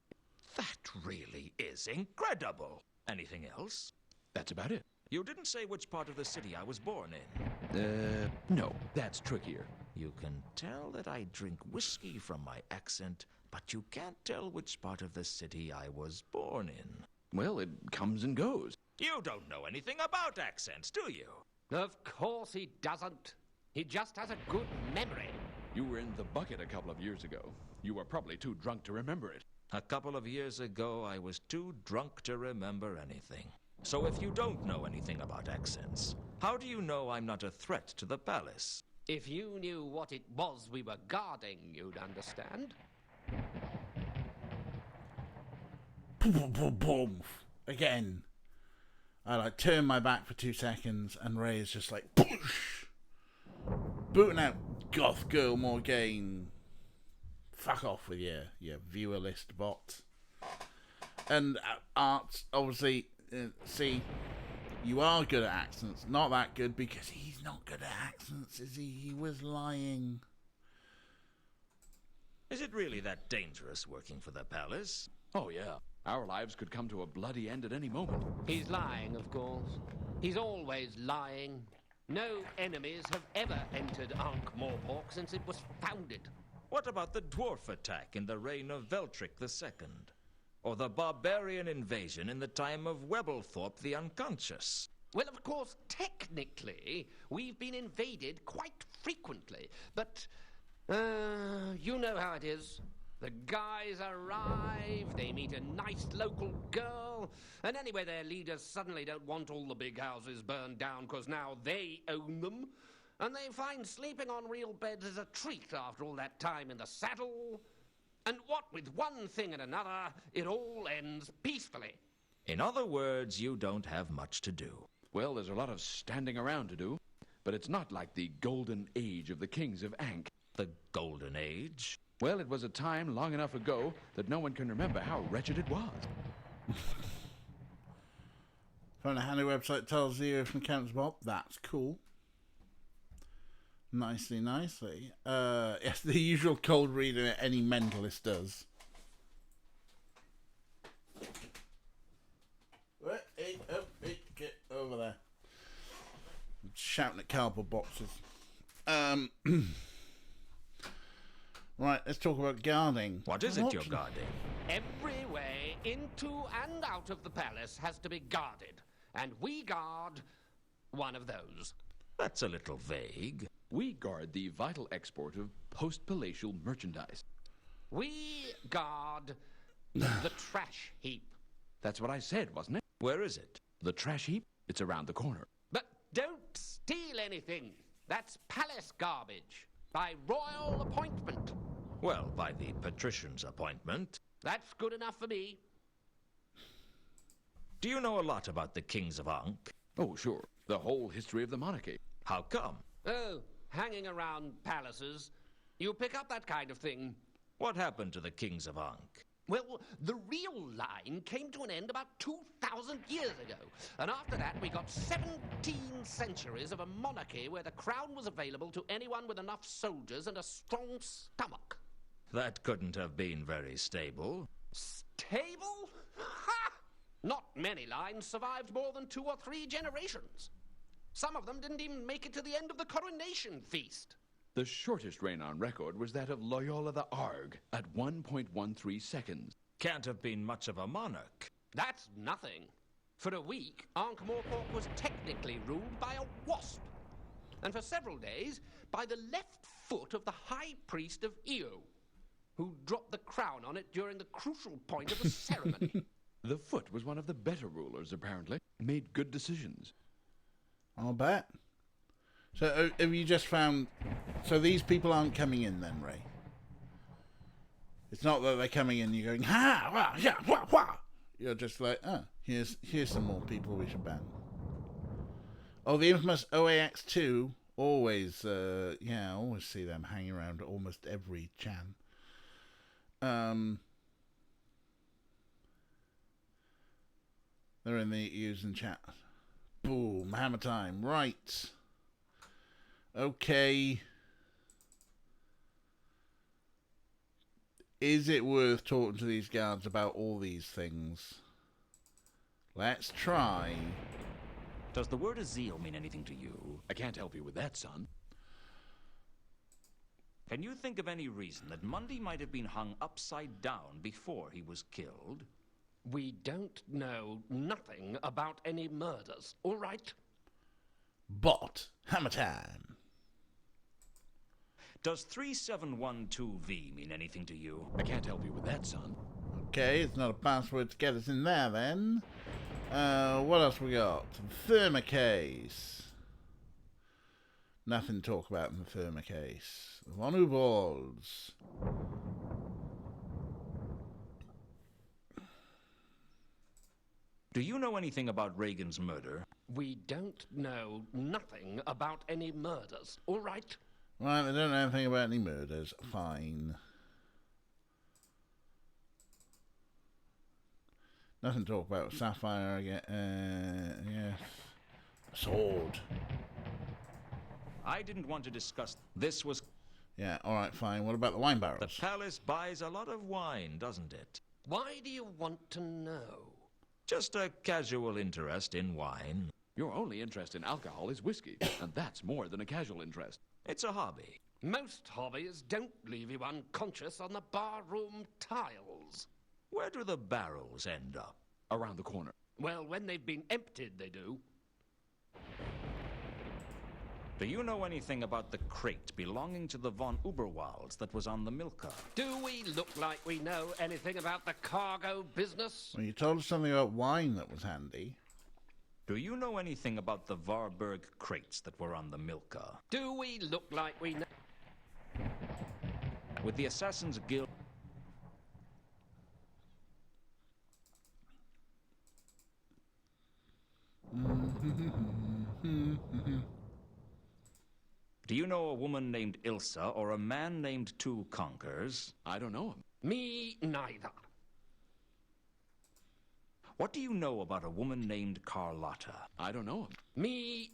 That really is incredible. Anything else? That's about it. You didn't say which part of the city I was born in. No, that's trickier. You can tell that I drink whiskey from my accent, but you can't tell which part of the city I was born in. Well, it comes and goes. You don't know anything about accents, do you? Of course he doesn't. He just has a good memory. You were in the bucket a couple of years ago. You were probably too drunk to remember it. A couple of years ago, I was too drunk to remember anything. So if you don't know anything about accents, how do you know I'm not a threat to the palace? If you knew what it was we were guarding, you'd understand. Boom, boom, boom, boom. Again. I turn my back for 2 seconds and Ray is just like, poosh! Booting out Goth Girl Morgaine. Fuck off with your viewer list bot. And Art, obviously, see, you are good at accents. Not that good because he's not good at accents, is he? He was lying. Is it really that dangerous working for the palace? Oh, yeah. Our lives could come to a bloody end at any moment. He's lying, of course. He's always lying. No enemies have ever entered Ankh-Morpork since it was founded. What about the dwarf attack in the reign of Veltric II? Or the barbarian invasion in the time of Webblethorpe the Unconscious? Well, of course, technically, we've been invaded quite frequently. But, you know how it is. The guys arrive, they meet a nice local girl, and anyway, their leaders suddenly don't want all the big houses burned down because now they own them. And they find sleeping on real beds is a treat after all that time in the saddle. And what with one thing and another, it all ends peacefully. In other words, you don't have much to do. Well, there's a lot of standing around to do, but it's not like the golden age of the kings of Ankh. The golden age? Well, it was a time long enough ago that no one can remember how wretched it was. Found a handy website tells 0 from Count's Bob. That's cool. Nicely. Yes, the usual cold reading that any mentalist does. Hey, get over there. I'm shouting at cardboard boxes. Right, let's talk about guarding. What is it you're guarding? Every way into and out of the palace has to be guarded. And we guard one of those. That's a little vague. We guard the vital export of post-palatial merchandise. We guard the trash heap. That's what I said, wasn't it? Where is it? The trash heap? It's around the corner. But don't steal anything. That's palace garbage. By royal appointment. Well, by the patrician's appointment. That's good enough for me. Do you know a lot about the kings of Ankh? Oh, sure. The whole history of the monarchy. How come? Oh, hanging around palaces. You pick up that kind of thing. What happened to the kings of Ankh? Well, the real line came to an end about 2,000 years ago. And after that, we got 17 centuries of a monarchy where the crown was available to anyone with enough soldiers and a strong stomach. That couldn't have been very stable. Stable? Ha! Not many lines survived more than 2 or 3 generations. Some of them didn't even make it to the end of the coronation feast. The shortest reign on record was that of Loyola the Arg at 1.13 seconds. Can't have been much of a monarch. That's nothing. For a week, Ankh-Morpork was technically ruled by a wasp. And for several days, by the left foot of the High Priest of Io, who dropped the crown on it during the crucial point of the ceremony. The foot was one of the better rulers, apparently. Made good decisions. I'll bet. So have you just found... So these people aren't coming in then, Ray? It's not that they're coming in and you're going, ha, wah, yeah, wah, wah. You're just like, here's some more people we should ban. Oh, the infamous OAX2. Always, I always see them hanging around almost every chan. They're in the using chat. Boom, hammer time. Right. Okay. Is it worth talking to these guards about all these things? Let's try. Does the word Azil mean anything to you? I can't help you with that, son. Can you think of any reason that Mundy might have been hung upside down before he was killed? We don't know nothing about any murders, all right? Bot. Hammer time. Does 3712V mean anything to you? I can't help you with that, son. Okay, it's not a password to get us in there then. What else we got? Thermocase. Nothing to talk about in the thermocase. Von Ubalds. Do you know anything about Reagan's murder? We don't know nothing about any murders, all right? Right, they don't know anything about any murders. Fine. Nothing to talk about. Sapphire again. Yes. Sword. I didn't want to discuss. This was... Yeah, alright, fine. What about the wine barrels? The palace buys a lot of wine, doesn't it? Why do you want to know? Just a casual interest in wine. Your only interest in alcohol is whiskey, and that's more than a casual interest. It's a hobby. Most hobbies don't leave you unconscious on the barroom tiles. Where do the barrels end up? Around the corner. Well, when they've been emptied, they do. Do you know anything about the crate belonging to the von Uberwalds that was on the Milka? Do we look like we know anything about the cargo business? Well, you told us something about wine that was handy. Do you know anything about the Varberg crates that were on the Milka? Do we look like we know? With the Assassin's Guild... Do you know a woman named Ilsa or a man named Two Conkers? I don't know him. Me neither. What do you know about a woman named Carlotta? I don't know him. Me...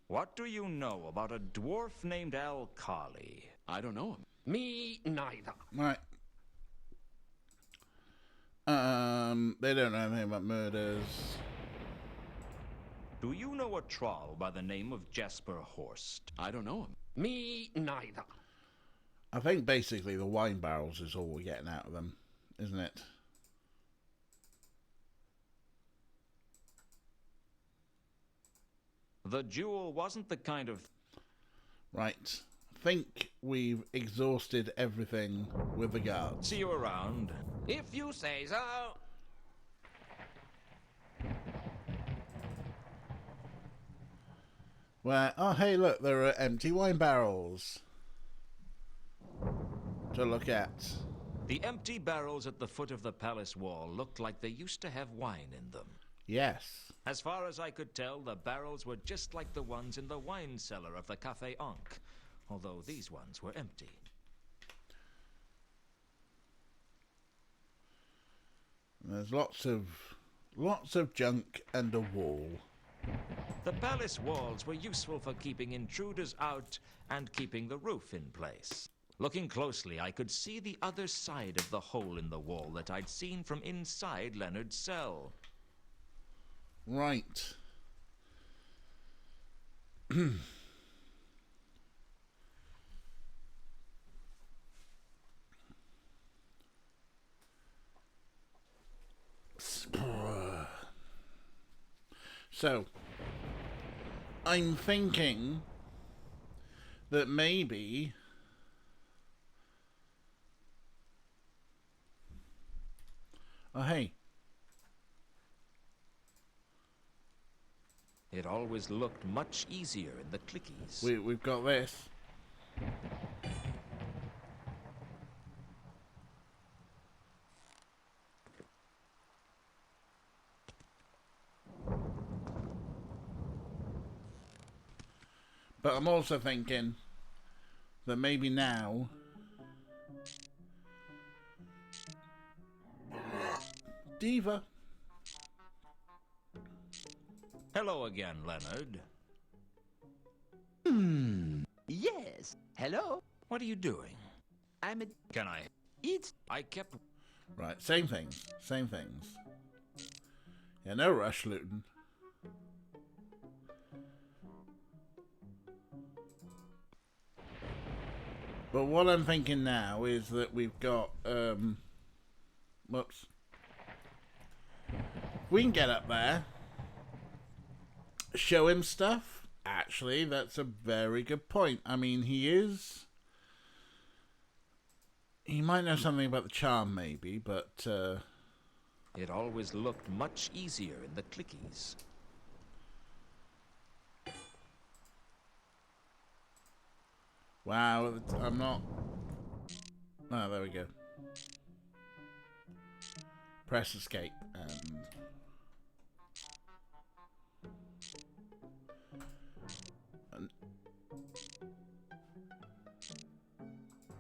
What do you know about a dwarf named Al-Khali? I don't know him. Me neither. Right. They don't know anything about murders. Do you know a troll by the name of Jasper Horst? I don't know him. Me neither. I think basically the wine barrels is all we're getting out of them, isn't it? The jewel wasn't the kind of... Right. I think we've exhausted everything with the guards. See you around. If you say so. Where, oh hey look, there are empty wine barrels to look at. The empty barrels at the foot of the palace wall looked like they used to have wine in them. Yes. As far as I could tell, the barrels were just like the ones in the wine cellar of the Café Ankh, although these ones were empty. There's lots of junk and a wall. The palace walls were useful for keeping intruders out and keeping the roof in place. Looking closely, I could see the other side of the hole in the wall that I'd seen from inside Leonard's cell. Right. So, I'm thinking that maybe oh hey, It always looked much easier in the clickies. we've got this. But I'm also thinking that maybe now Diva. Hello again, Leonard. Yes. Hello? What are you doing? I'm a... Can I? It's... I kept... Right, same things. Same things. Yeah, no rush, Luton. But what I'm thinking now is that we've got, whoops. We can get up there. Show him stuff. Actually, that's a very good point. I mean, he might know something about the charm, maybe, but, It always looked much easier in the clickies. wow, I'm not... Oh, there we go. Press escape, and...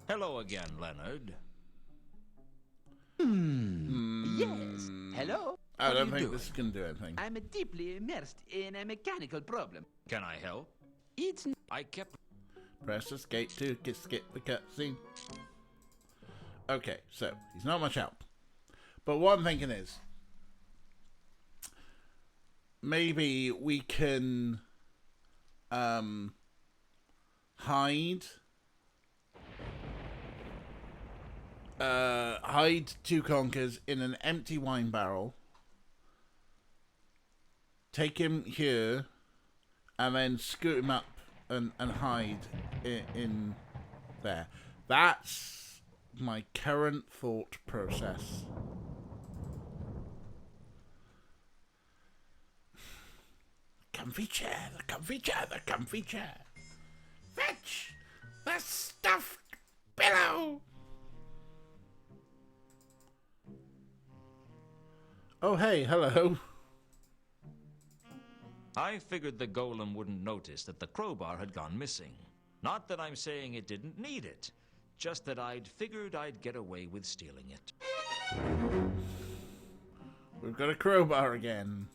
Hello again, Leonard. Yes. Hello? I What are don't you think doing? this is going to do anything. I'm deeply immersed in a mechanical problem. Can I help? It's... I kept... Press escape to skip the cutscene. Okay, so he's not much help. But what I'm thinking is, maybe we can hide two conkers in an empty wine barrel. Take him here, and then scoot him up and hide in there. That's my current thought process. Comfy chair, the comfy chair, the comfy chair. Fetch the stuffed pillow. Oh, hey, hello. I figured the golem wouldn't notice that the crowbar had gone missing. Not that I'm saying it didn't need it, just that I'd figured I'd get away with stealing it. We've got a crowbar again.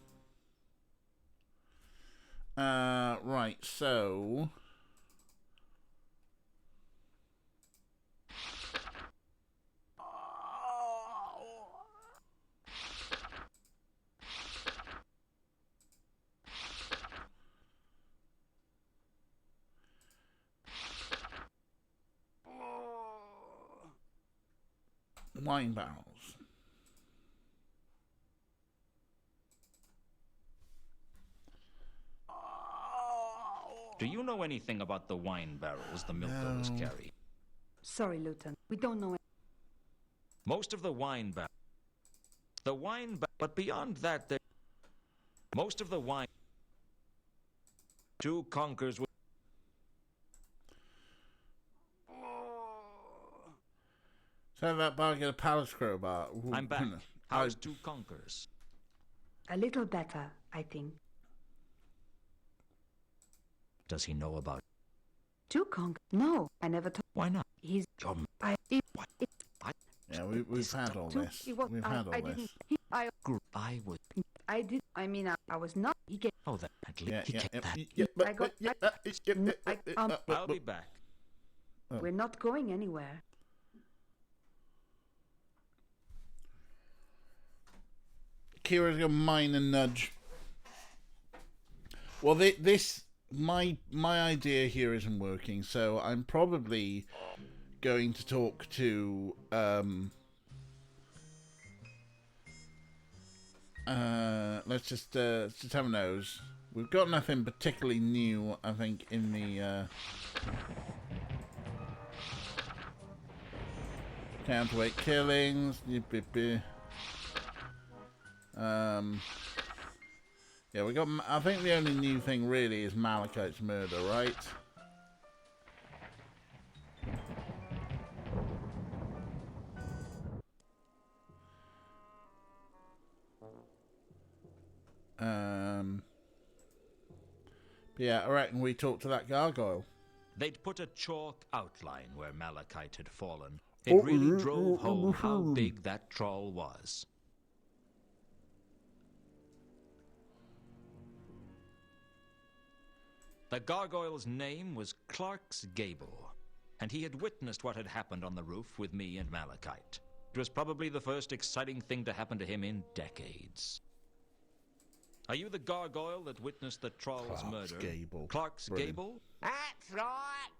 Right, so... wine barrels. Do you know anything about the wine barrels the milk-goers carry? Sorry, Lieutenant. We don't know. Most of the wine barrels... but beyond that, most of the wine... Two conkers with... So that bar get a palace crowbar. Ooh, I'm back. How's two conkers? A little better, I think. Does he know about... Two conk? No, I never told. Why not? He's. Your m- I. What? Yeah, we've had all Two, this. he was, We've had all I this. didn't. I was... I did. I mean, I was not. He get. Oh, that... At least Yeah, he yeah, kept yeah, that. yeah, but- I got- yeah, I'll be back. We're not going anywhere. Kira's gonna mine and nudge. Well, my idea here isn't working, so I'm probably going to talk to let's just have a nose. We've got nothing particularly new, I think, in the counterweight killings. Yeah, we got. I think the only new thing really is Malachite's murder, right? But yeah, I reckon we talked to that gargoyle. They'd put a chalk outline where Malachite had fallen. It really drove home how big that trawl was. The gargoyle's name was Clark's Gable, and he had witnessed what had happened on the roof with me and Malachite. It was probably the first exciting thing to happen to him in decades. Are you the gargoyle that witnessed the Troll's murder? Gable. Clark's Brilliant. Gable? That's right.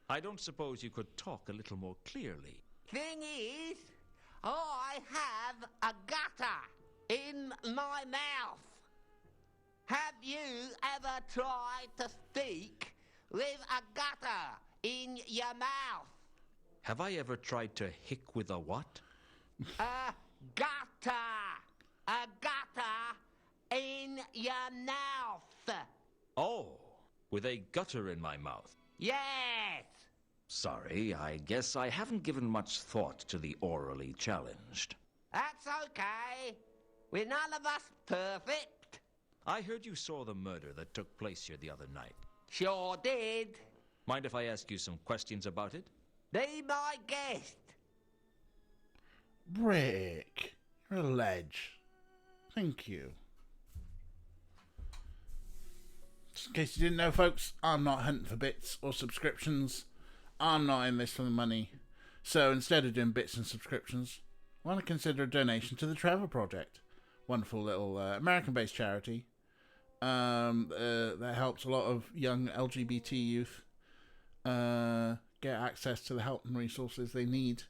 I don't suppose you could talk a little more clearly. Thing is, I have a gutter in my mouth. Have you ever tried to speak with a gutter in your mouth? Have I ever tried to hick with a what? A gutter! A gutter in your mouth! Oh, with a gutter in my mouth. Yes! Sorry, I guess I haven't given much thought to the orally challenged. That's okay. We're none of us perfect. I heard you saw the murder that took place here the other night. Sure did. Mind if I ask you some questions about it? Be my guest. Rick, you're a ledge. Thank you. Just in case you didn't know, folks, I'm not hunting for bits or subscriptions. I'm not in this for the money. So instead of doing bits and subscriptions, why not consider a donation to the Trevor Project? Wonderful little American-based charity that helps a lot of young LGBT youth get access to the help and resources they need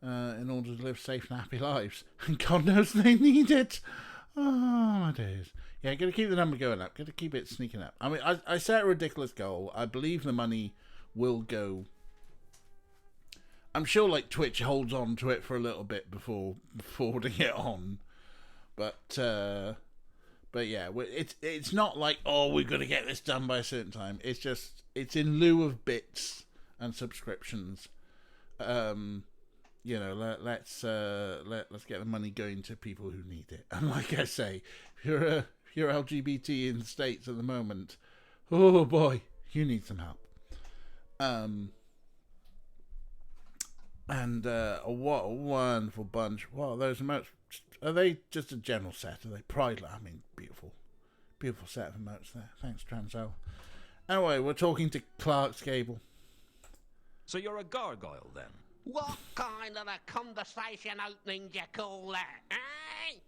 in order to live safe and happy lives. And God knows they need it. Oh, my days. Yeah, got to keep the number going up. Got to keep it sneaking up. I mean, I set a ridiculous goal. I believe the money will go. I'm sure, like, Twitch holds on to it for a little bit before forwarding it on. But yeah, it's not like, oh, we've got to get this done by a certain time. It's just, it's in lieu of bits and subscriptions. You know, let's get the money going to people who need it. And like I say, if you're LGBT in the States at the moment, oh boy, you need some help. And what a wonderful bunch. What are those emotes? Are they just a general set? Are they Pride? I mean, beautiful set of emotes there. Thanks, Transo. Anyway, we're talking to Clark's Gable. So you're a gargoyle, then? What kind of a conversation opening do you call that, eh?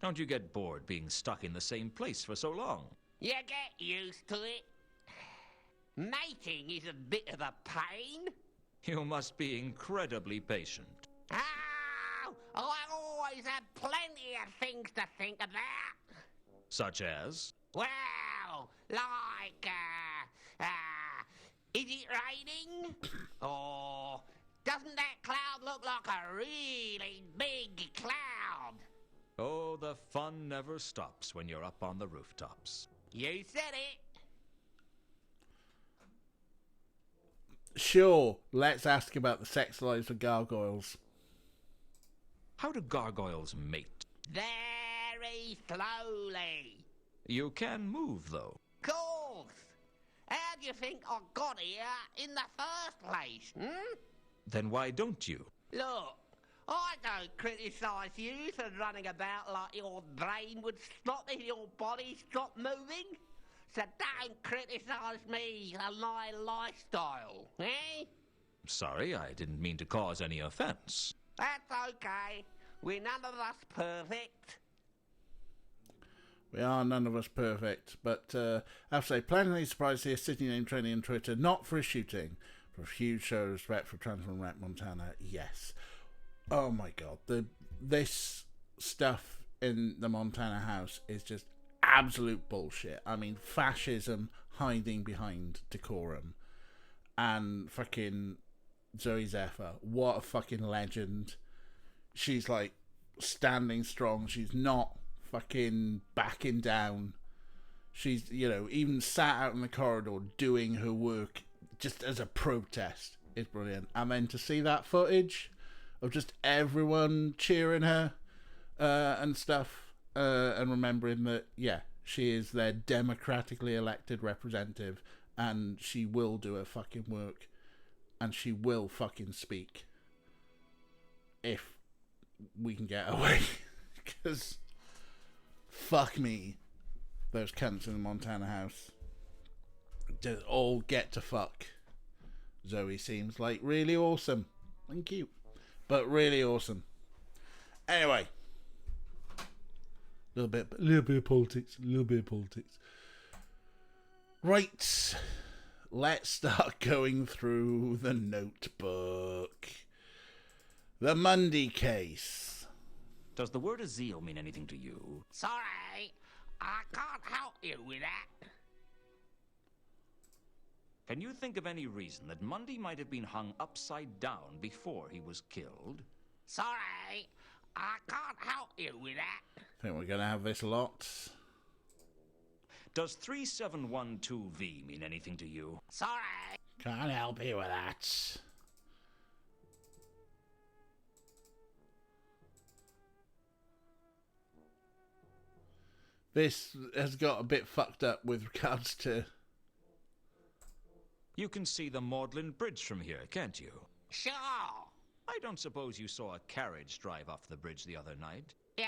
Don't you get bored being stuck in the same place for so long? You get used to it. Mating is a bit of a pain. You must be incredibly patient. Oh, I always have plenty of things to think about. Such as? Well, like, is it raining? Or doesn't that cloud look like a really big cloud? Oh, the fun never stops when you're up on the rooftops. You said it. Sure, let's ask about the sex lives of gargoyles. How do gargoyles mate? Very slowly. You can move, though. Course. How do you think I got here in the first place, Then why don't you? Look, I don't criticise you for running about like your brain would stop if your body stopped moving. So don't criticise me and my lifestyle, eh? Sorry, I didn't mean to cause any offence. That's okay. We're none of us perfect. We are none of us perfect, but I have to say, pleasantly surprised to see a city name trending on Twitter, not for a shooting, for a huge show of respect for Transform Rap Montana, yes. Oh my god, this stuff in the Montana house is just absolute bullshit. I mean, fascism hiding behind decorum. And fucking Zoe Zephyr, what a fucking legend. She's like standing strong, she's not fucking backing down. She's, you know, even sat out in the corridor doing her work just as a protest is brilliant. And then to see that footage of just everyone cheering her and stuff, and remembering that, yeah, she is their democratically elected representative and she will do her fucking work and she will fucking speak if we can get away. Because fuck me, those cunts in the Montana house just all get to fuck. Zoe seems like really awesome and cute, but really awesome. Anyway, a little bit of politics. Right, let's start going through the notebook. The Mundy case. Does the word Azil mean anything to you? Sorry, I can't help you with that. Can you think of any reason that Mundy might have been hung upside down before he was killed? Sorry, I can't help you with that. I think we're going to have this a lot. Does 3712V mean anything to you? Sorry. Can't help you with that. This has got a bit fucked up with regards to... You can see the Magdalen Bridge from here, can't you? Sure. I don't suppose you saw a carriage drive off the bridge the other night? Yeah,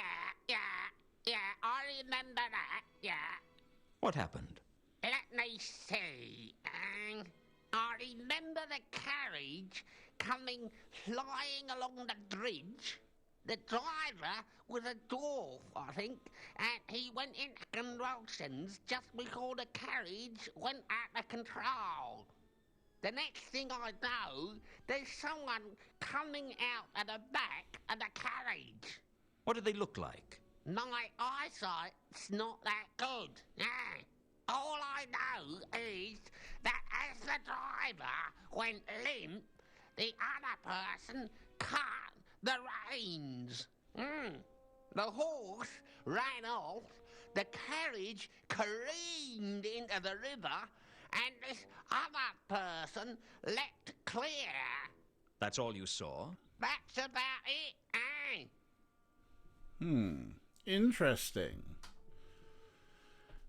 I remember that, yeah. What happened? Let me see. I remember the carriage coming flying along the bridge. The driver was a dwarf, I think, and he went into convulsions just before the carriage went out of control. The next thing I know, there's someone coming out at the back of the carriage. What did they look like? My eyesight's not that good. Yeah. All I know is that as the driver went limp, the other person cut the reins. The horse ran off, the carriage careened into the river, and this other person leapt clear. That's all you saw? That's about it, eh? Interesting.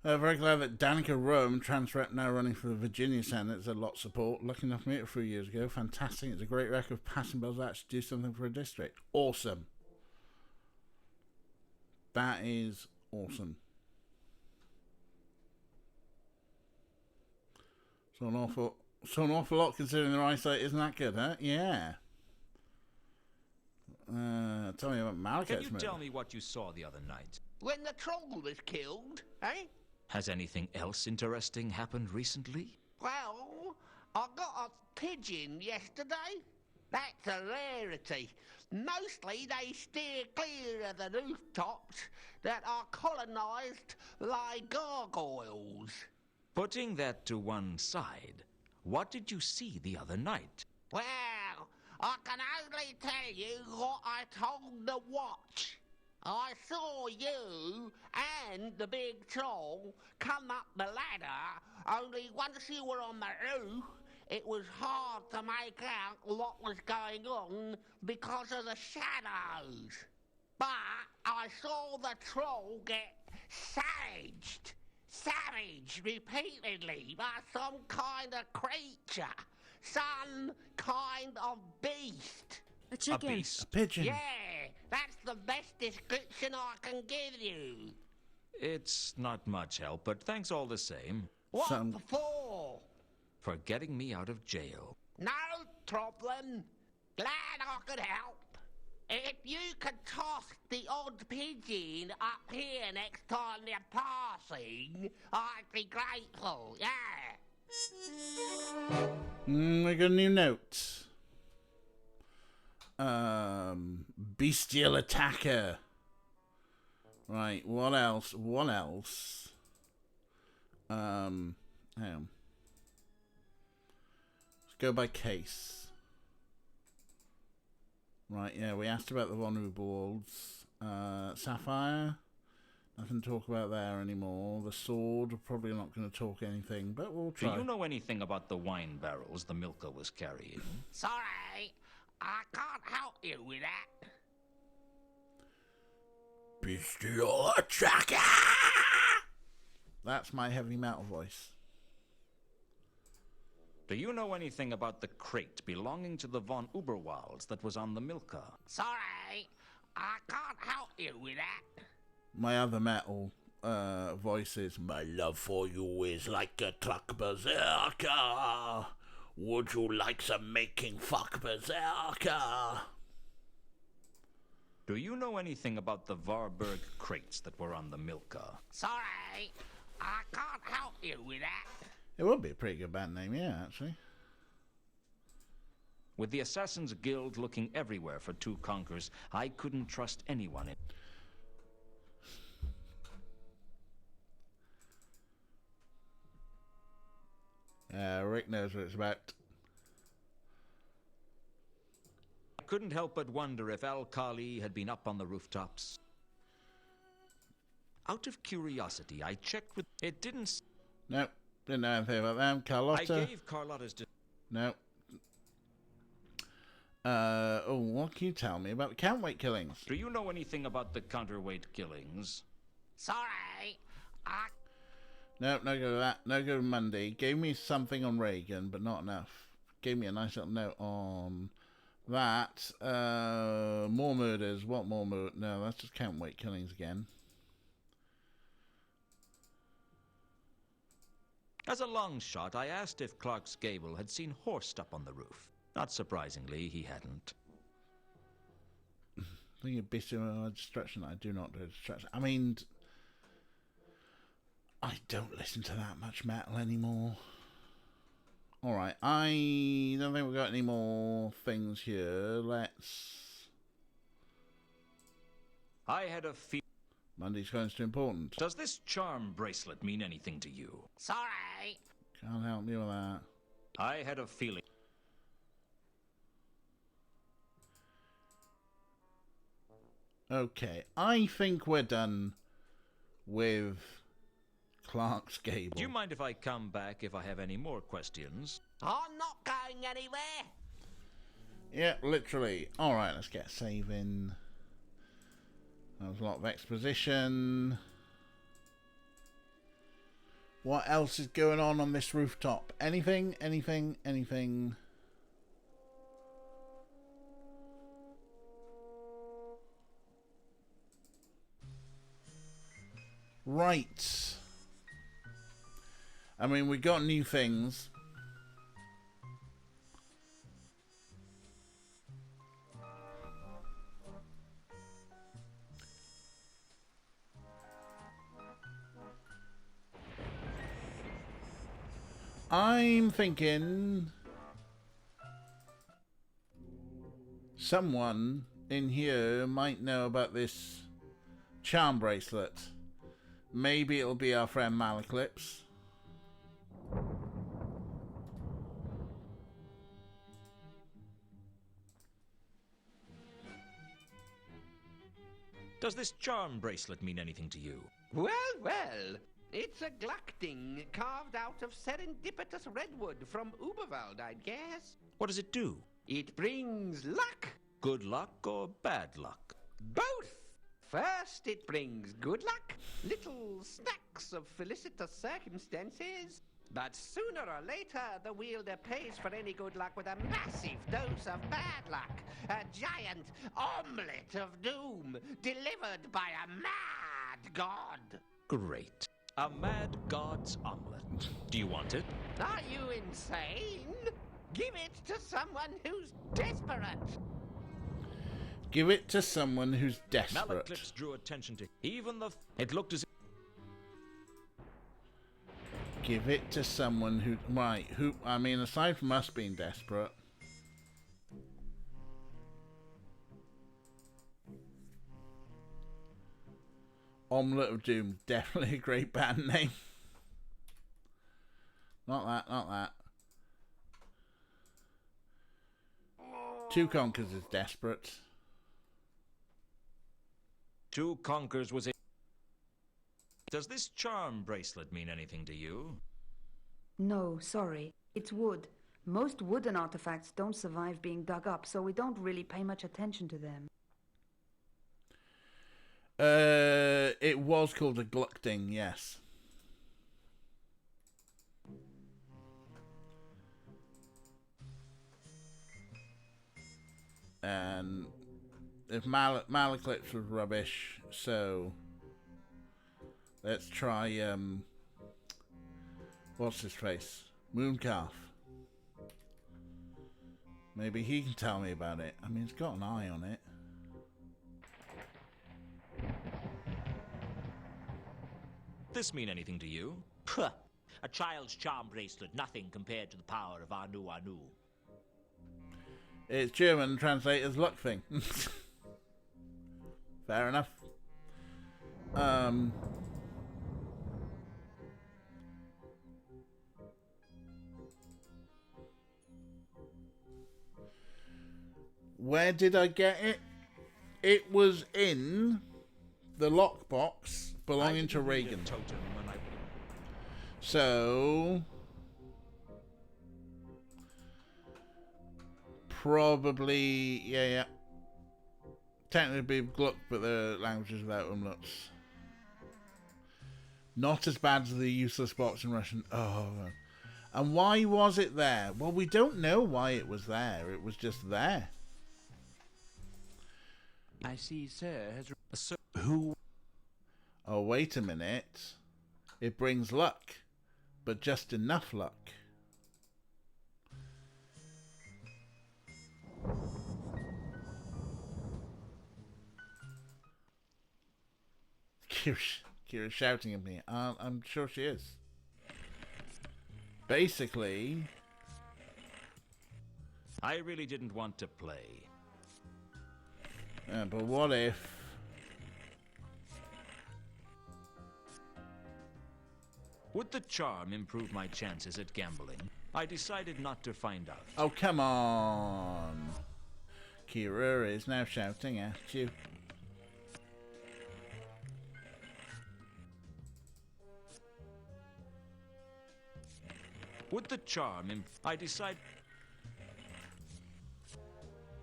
Very glad that Danica Rome, trans rep now running for the Virginia Senate, has a lot of support. Lucky enough to meet her a few years ago. Fantastic. It's a great record of passing bills that actually do something for a district. Awesome. That is awesome. So an awful lot considering their eyesight isn't that good, huh? Yeah. Tell me about Malachite's Can you tell me what you saw the other night? When the troll was killed, eh? Has anything else interesting happened recently? Well, I got a pigeon yesterday. That's a rarity. Mostly they steer clear of the rooftops that are colonised by gargoyles. Putting that to one side, what did you see the other night? Well, I can only tell you what I told the watch. I saw you and the big troll come up the ladder, only once you were on the roof, it was hard to make out what was going on because of the shadows. But I saw the troll get savaged repeatedly by some kind of creature, some kind of beast. A chicken. A beast? A pigeon. Yeah, that's the best description I can give you. It's not much help, but thanks all the same. What Some- for? For getting me out of jail. No problem. Glad I could help. If you could toss the odd pigeon up here next time they're passing, I'd be grateful, yeah. We got a new note. Bestial attacker. Right, what else? Hang on. Let's go by case. Right, yeah, we asked about the vulnerables. Sapphire. Nothing to talk about there anymore. The sword, we're probably not going to talk anything, but we'll Do try. you know anything about the wine barrels the milker was carrying? Sorry, I can't help you with that. Bestial attacker! That's my heavy metal voice. Do you know anything about the crate belonging to the von Uberwalds that was on the milker? Sorry, I can't help you with that. My other metal voice is, my love for you is like a truck berserker. Would you like some making fuck berserker? Do you know anything about the Varberg crates that were on the milker? Sorry, I can't help you with that. It would be a pretty good band name, yeah, actually. With the Assassin's Guild looking everywhere for two conkers, I couldn't trust anyone in... Rick knows what it's about. I couldn't help but wonder if Al-Khali had been up on the rooftops. Out of curiosity, I checked with... It didn't... Nope, didn't know anything about them. Carlotta. I gave Carlotta's... No. What can you tell me about the counterweight killings? Do you know anything about the counterweight killings? Sorry, I... Nope, no good with that. No good with Monday. Gave me something on Reagan, but not enough. Gave me a nice little note on that. More murders. What more murder? No, that's just counterweight killings again. As a long shot, I asked if Clark's Gable had seen Horst up on the roof. Not surprisingly, he hadn't. Thinking of bestial destruction. I do not do destruction. I mean, I don't listen to that much metal anymore. Alright, I don't think we've got any more things here. Let's... I had a feeling... Monday's going too important. Does this charm bracelet mean anything to you? Sorry. Can't help you with that. I had a feeling... Okay, I think we're done with Clark's Gable. Do you mind if I come back if I have any more questions? I'm not going anywhere. Yeah, literally. Alright, let's get a save in. That was a lot of exposition. What else is going on this rooftop? Anything? Right. I mean, we got new things. I'm thinking someone in here might know about this charm bracelet. Maybe it'll be our friend Malaclips. Does this charm bracelet mean anything to you? Well, well. It's a Gluckding carved out of serendipitous redwood from Uberwald, I'd guess. What does it do? It brings luck. Good luck or bad luck? Both. First, it brings good luck, little snacks of felicitous circumstances. But sooner or later, the wielder pays for any good luck with a massive dose of bad luck. A giant omelette of doom delivered by a mad god. Great. A mad god's omelet. Do you want it? Are you insane? Give it to someone who's desperate. Give it to someone who's desperate. Malaclips drew attention to even the... It looked as if... Give it to someone who... Right, who... I mean, aside from us being desperate... Omelette of Doom. Definitely a great band name. Not that, not that. Two Conkers is desperate. Two Conkers was a... Does this charm bracelet mean anything to you? No, sorry. It's wood. Most wooden artifacts don't survive being dug up, so we don't really pay much attention to them. It was called a Gluckding, yes. And if Malaclips was rubbish, so let's try what's his face? Mooncalf. Maybe he can tell me about it. I mean, it's got an eye on it. This mean anything to you? Puh. A child's charm bracelet, nothing compared to the power of Anu Anu. It's German, translate as luck thing. Fair enough. Where did I get it? It was in the lockbox belonging to Reagan. So probably, yeah. Technically be Gluck, but the languages without umlauts. Not as bad as the useless box in Russian. Oh, and why was it there? Well, we don't know why it was there. It was just there. I see, sir. Has Who? Oh, wait a minute. It brings luck, but just enough luck. Kira's shouting at me. I'm sure she is. Basically, I really didn't want to play. But what if... Would the charm improve my chances at gambling? I decided not to find out. Oh, come on. Kira is now shouting at you. Would the charm I decide...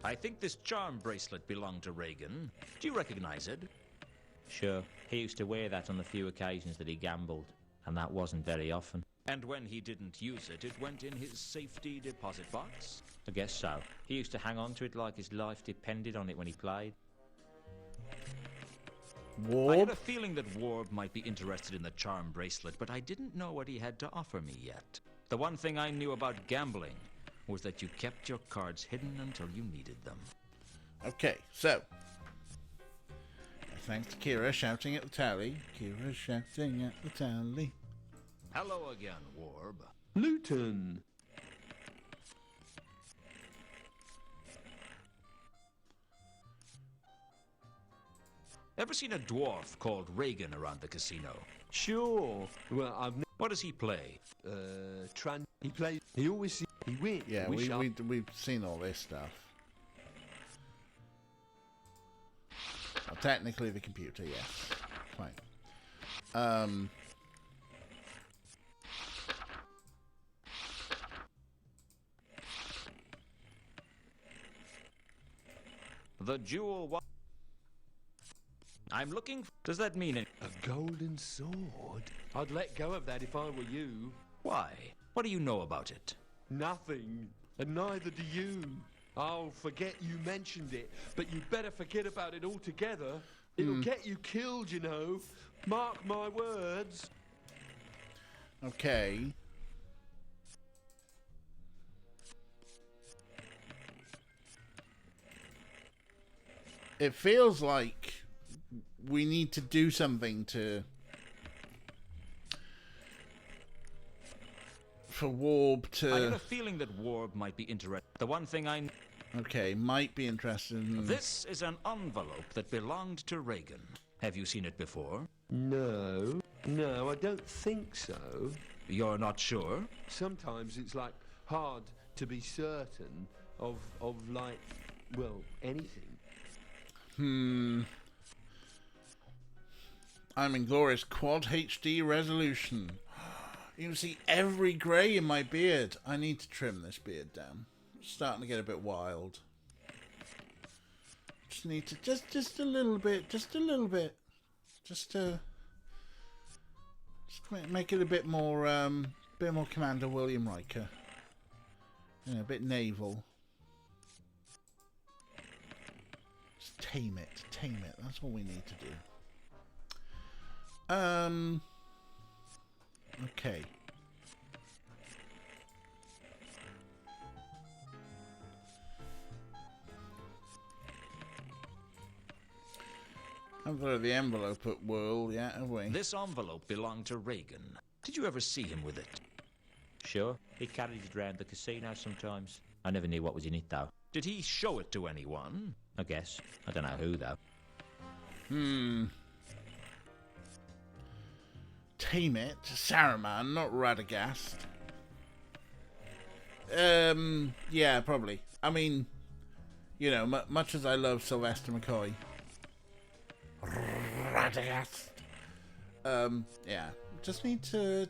I think this charm bracelet belonged to Reagan. Do you recognize it? Sure. He used to wear that on the few occasions that he gambled, and that wasn't very often. And when he didn't use it, it went in his safety deposit box? I guess so. He used to hang on to it like his life depended on it when he played. Warb? I had a feeling that Warb might be interested in the charm bracelet, but I didn't know what he had to offer me yet. The one thing I knew about gambling was that you kept your cards hidden until you needed them. Okay, so... Thanks to Kira shouting at the tally. Kira shouting at the tally. Hello again, Warb. Luton. Ever seen a dwarf called Reagan around the casino? Sure. Well, I've... What does he play? He plays... He always... He wins. Yeah, we've seen all this stuff. Well, technically the computer, yes. Fine. The jewel was... I'm looking... Does that mean it? A golden sword? I'd let go of that if I were you. Why? What do you know about it? Nothing. And neither do you. I'll forget you mentioned it, but you better forget about it altogether. It'll get you killed, you know. Mark my words. Okay. It feels like we need to do something for Warb to... I had a feeling that Warb might be interested. The one thing I... Okay, might be interested in... This is an envelope that belonged to Reagan. Have you seen it before? No, I don't think so. You're not sure? Sometimes it's like hard to be certain of like, well, anything. I'm in glorious quad HD resolution. You can see every grey in my beard. I need to trim this beard down. It's starting to get a bit wild. Just need to just a little bit, just to make it a bit more Commander William Riker. Yeah, a bit naval. Just tame it. That's all we need to do. Okay. Haven't thrown the envelope at Whirl yet, have we? This envelope belonged to Reagan. Did you ever see him with it? Sure. He carried it around the casino sometimes. I never knew what was in it, though. Did he show it to anyone? I guess. I don't know who, though. Tame it. Saruman, not Radagast. Yeah, probably. I mean, you know, much as I love Sylvester McCoy. Radagast. Yeah. Just need to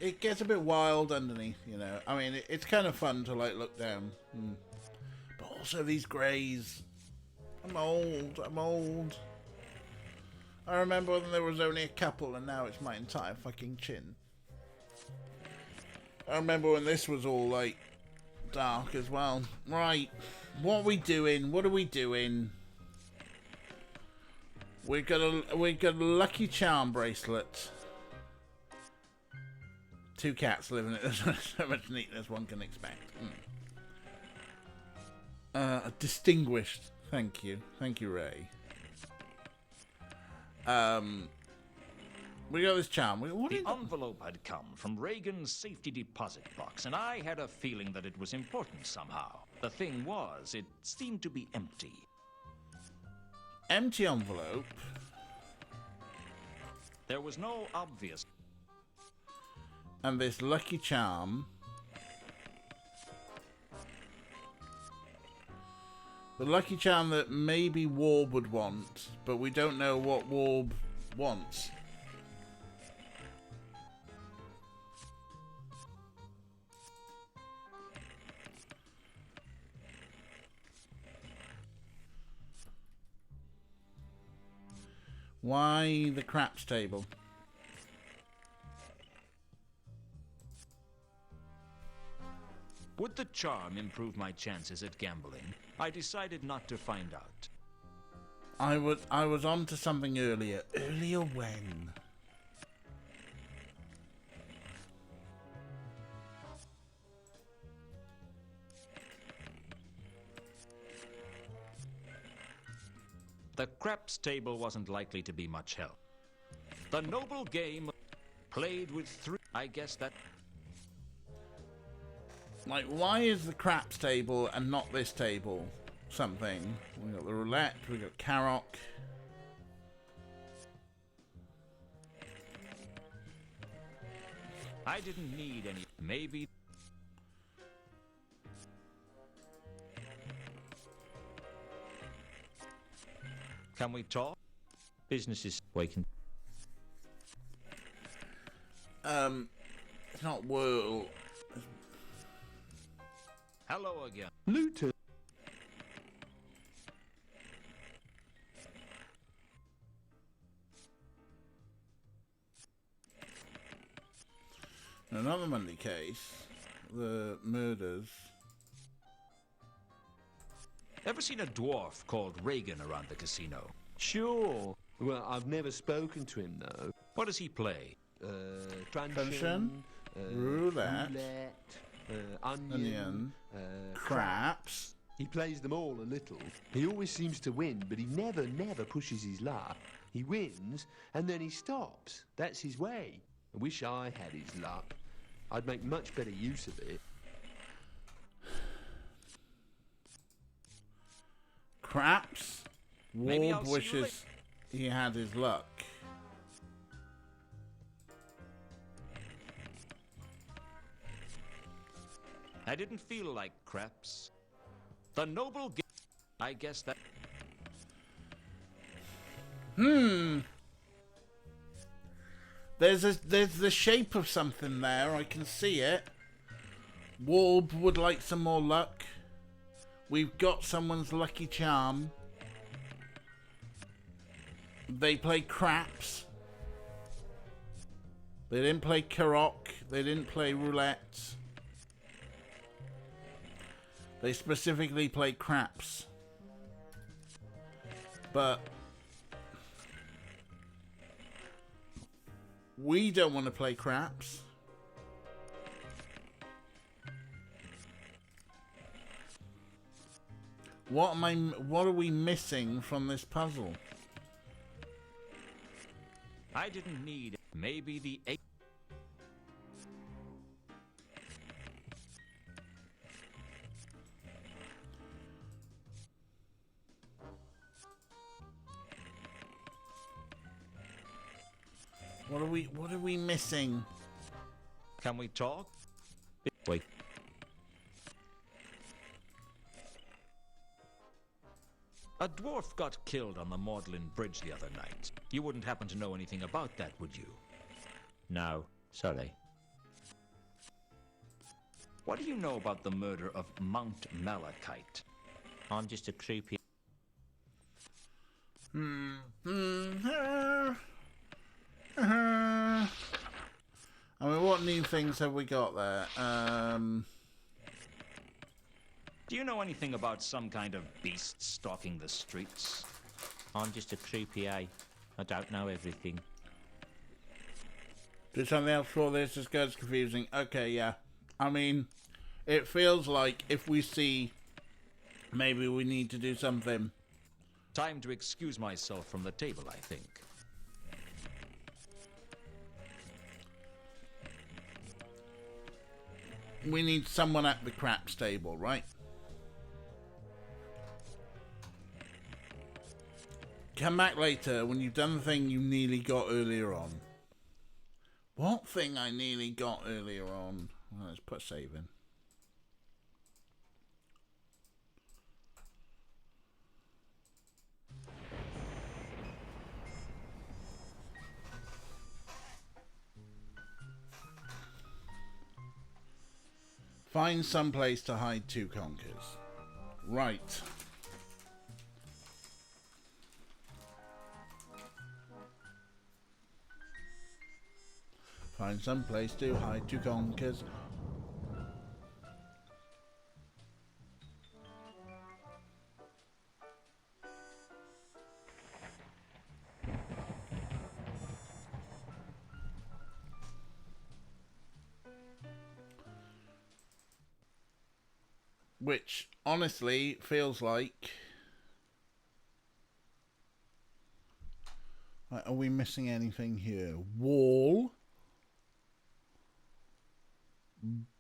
it gets a bit wild underneath, you know. I mean, it's kind of fun to like look down. But also these greys. I'm old. I remember when there was only a couple and now it's my entire fucking chin. I remember when this was all like dark as well. Right. What are we doing? We got a Lucky Charm bracelet. 2 cats living in it. There's so much neatness one can expect. Distinguished. Thank you, Ray. We got this charm. The envelope had come from Reagan's safety deposit box, and I had a feeling that it was important somehow. The thing was, it seemed to be empty. Empty envelope. There was no obvious... And this lucky charm. The lucky charm that maybe Warb would want, but we don't know what Warb wants. Why the craps table? Would the charm improve my chances at gambling? I decided not to find out. I was on to something earlier. Earlier when? The craps table wasn't likely to be much help. The noble game played with 3... I guess that... Like, why is the craps table and not this table something? We got the roulette, we got Karok. I didn't need any... Maybe... Can we talk? Business is waking. It's not Whirl. Hello again. Luton. Another Monday case. The murders. Ever seen a dwarf called Reagan around the casino? Sure. Well, I've never spoken to him, though. What does he play? Truncheon, roulette, onion, craps. He plays them all a little. He always seems to win, but he never pushes his luck. He wins, and then he stops. That's his way. I wish I had his luck. I'd make much better use of it. Craps. Ward wishes he had his luck. I didn't feel like craps. The noble I guess that... There's the shape of something there. I can see it. Warb would like some more luck. We've got someone's lucky charm. They play craps. They didn't play Karok. They didn't play roulette. They specifically play craps. But we don't want to play craps. What are we missing from this puzzle? I didn't need maybe the 8. What are we missing? Can we talk? Wait. A dwarf got killed on the Magdalen Bridge the other night. You wouldn't happen to know anything about that, would you? No, sorry. What do you know about the murder of Mount Malachite? I'm just a creepy... I mean, what new things have we got there? Do you know anything about some kind of beast stalking the streets? I'm just a croupier. I don't know everything. Do something else for this? This gets confusing. Okay, yeah. I mean, it feels like if we see, maybe we need to do something. Time to excuse myself from the table, I think. We need someone at the craps table, right? Come back later when you've done the thing you nearly got earlier on. What thing I nearly got earlier on? Well, let's put a save in. Find some place to hide two conkers. Right. Find some place to hide two conkers. Which, honestly, feels like... Are we missing anything here? Wall.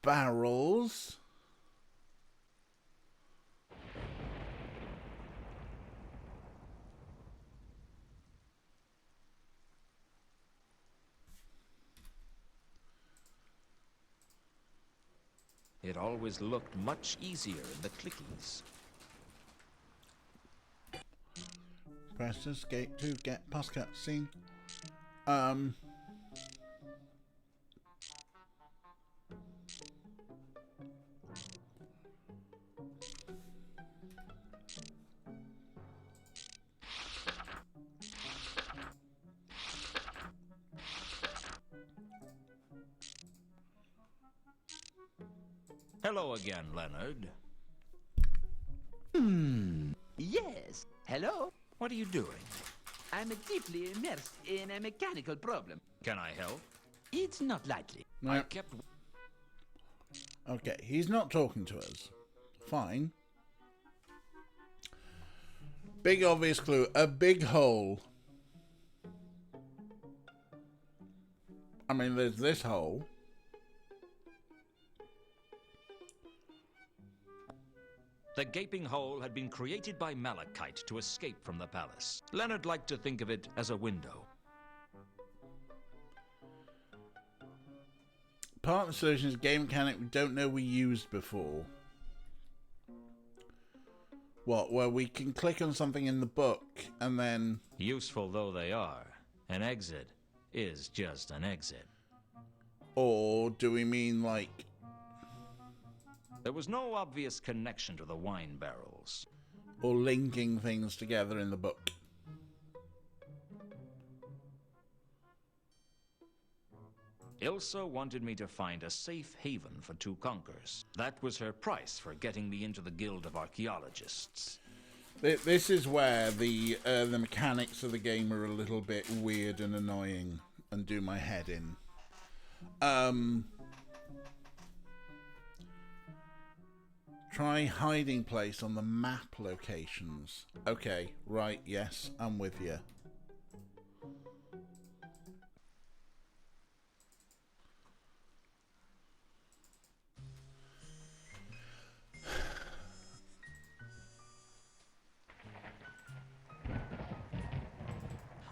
Barrels. It always looked much easier in the clickies. Press escape to get past cutscene. Hello again, Leonard. Yes. Hello? What are you doing? I'm deeply immersed in a mechanical problem. Can I help? It's not likely. I kept... Okay, he's not talking to us. Fine. Big obvious clue. A big hole. I mean, there's this hole. The gaping hole had been created by Malachite to escape from the palace. Leonard liked to think of it as a window. Part of the solution is a game mechanic we don't know we used before. What, where we can click on something in the book and then... Useful though they are, an exit is just an exit. Or do we mean like... There was no obvious connection to the wine barrels. Or linking things together in the book. Ilsa wanted me to find a safe haven for two conkers. That was her price for getting me into the Guild of Archaeologists. This is where the mechanics of the game are a little bit weird and annoying and do my head in. Try hiding place on the map locations. Okay, right, yes, I'm with you.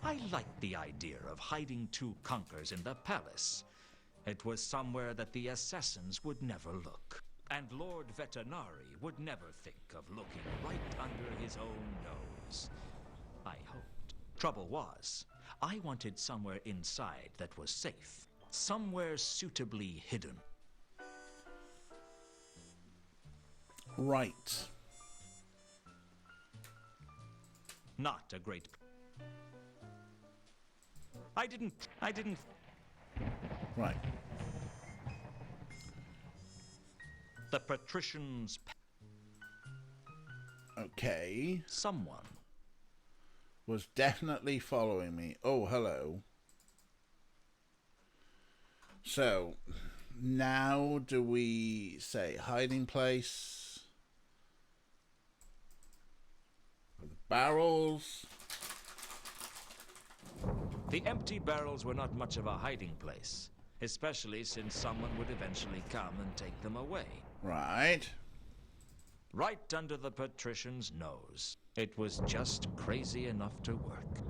I liked the idea of hiding two conkers in the palace. It was somewhere that the assassins would never look. And Lord Vetinari would never think of looking right under his own nose. I hoped. Trouble was, I wanted somewhere inside that was safe. Somewhere suitably hidden. Right. Not a great... I didn't... Right. The patricians... Okay. Someone was definitely following me. Oh, hello. So, now do we say hiding place? Barrels? The empty barrels were not much of a hiding place, especially since someone would eventually come and take them away. Right. Right under the patrician's nose. It was just crazy enough to work.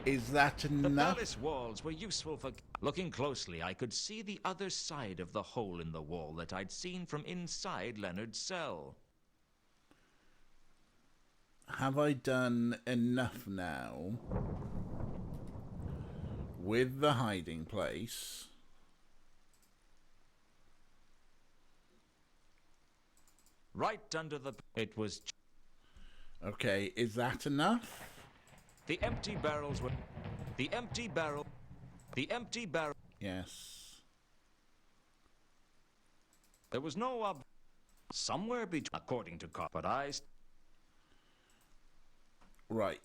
Is that enough? The palace walls were useful for... Looking closely, I could see the other side of the hole in the wall that I'd seen from inside Leonard's cell. Have I done enough now with the hiding place? Right under the... It was... Okay, is that enough? The empty barrels were... The empty barrel... The empty barrel... Yes. There was no somewhere between... According to Carpet Eyes... Right.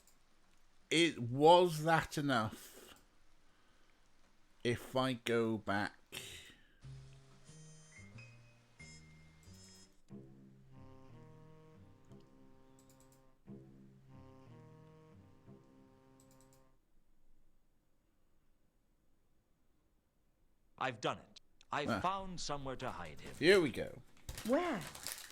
Was that enough? If I go back... I've done it. I've found somewhere to hide him. Here we go. Where?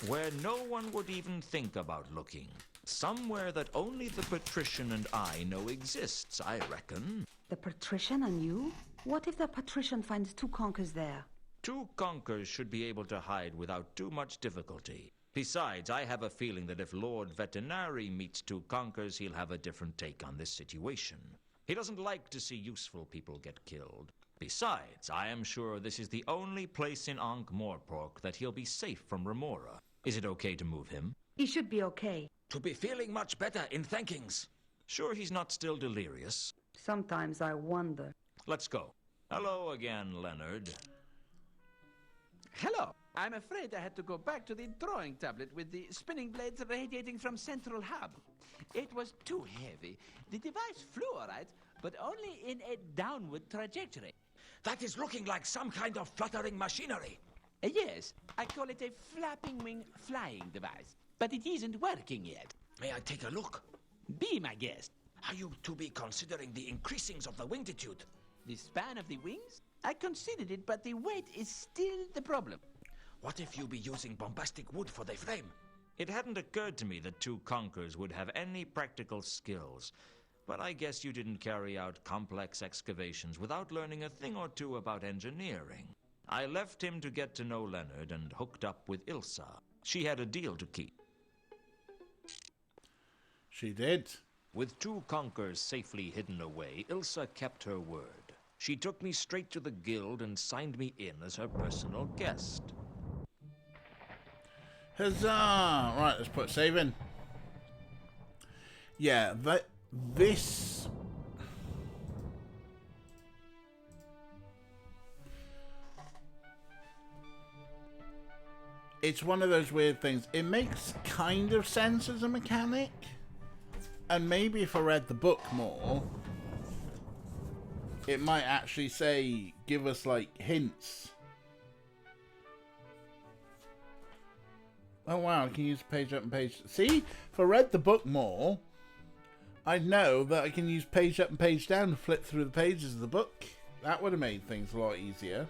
Where no one would even think about looking. Somewhere that only the patrician and I know exists, I reckon. The patrician and you? What if the patrician finds two conkers there? Two conkers should be able to hide without too much difficulty. Besides, I have a feeling that if Lord Vetinari meets two conkers, he'll have a different take on this situation. He doesn't like to see useful people get killed. Besides, I am sure this is the only place in Ankh-Morpork that he'll be safe from Remora. Is it okay to move him? He should be okay. To be feeling much better in thankings. Sure he's not still delirious? Sometimes I wonder. Let's go. Hello again, Leonard. Hello. I'm afraid I had to go back to the drawing tablet with the spinning blades radiating from central hub. It was too heavy. The device flew all right, but only in a downward trajectory. That is looking like some kind of fluttering machinery. Yes, I call it a flapping wing flying device, but it isn't working yet. May I take a look? Be my guest. Are you to be considering the increasings of the wingtitude? The span of the wings? I considered it, but the weight is still the problem. What if you be using bombastic wood for the frame? It hadn't occurred to me that two conkers would have any practical skills. But I guess you didn't carry out complex excavations without learning a thing or two about engineering. I left him to get to know Leonard and hooked up with Ilsa. She had a deal to keep. She did. With two conkers safely hidden away, Ilsa kept her word. She took me straight to the guild and signed me in as her personal guest. Huzzah! Right, let's put save in. Yeah, this... It's one of those weird things. It makes kind of sense as a mechanic. And maybe if I read the book more, it might actually say, give us like hints. Oh wow, I can use page up and page... See? If I read the book more, I'd know that I can use page up and page down to flip through the pages of the book. That would have made things a lot easier.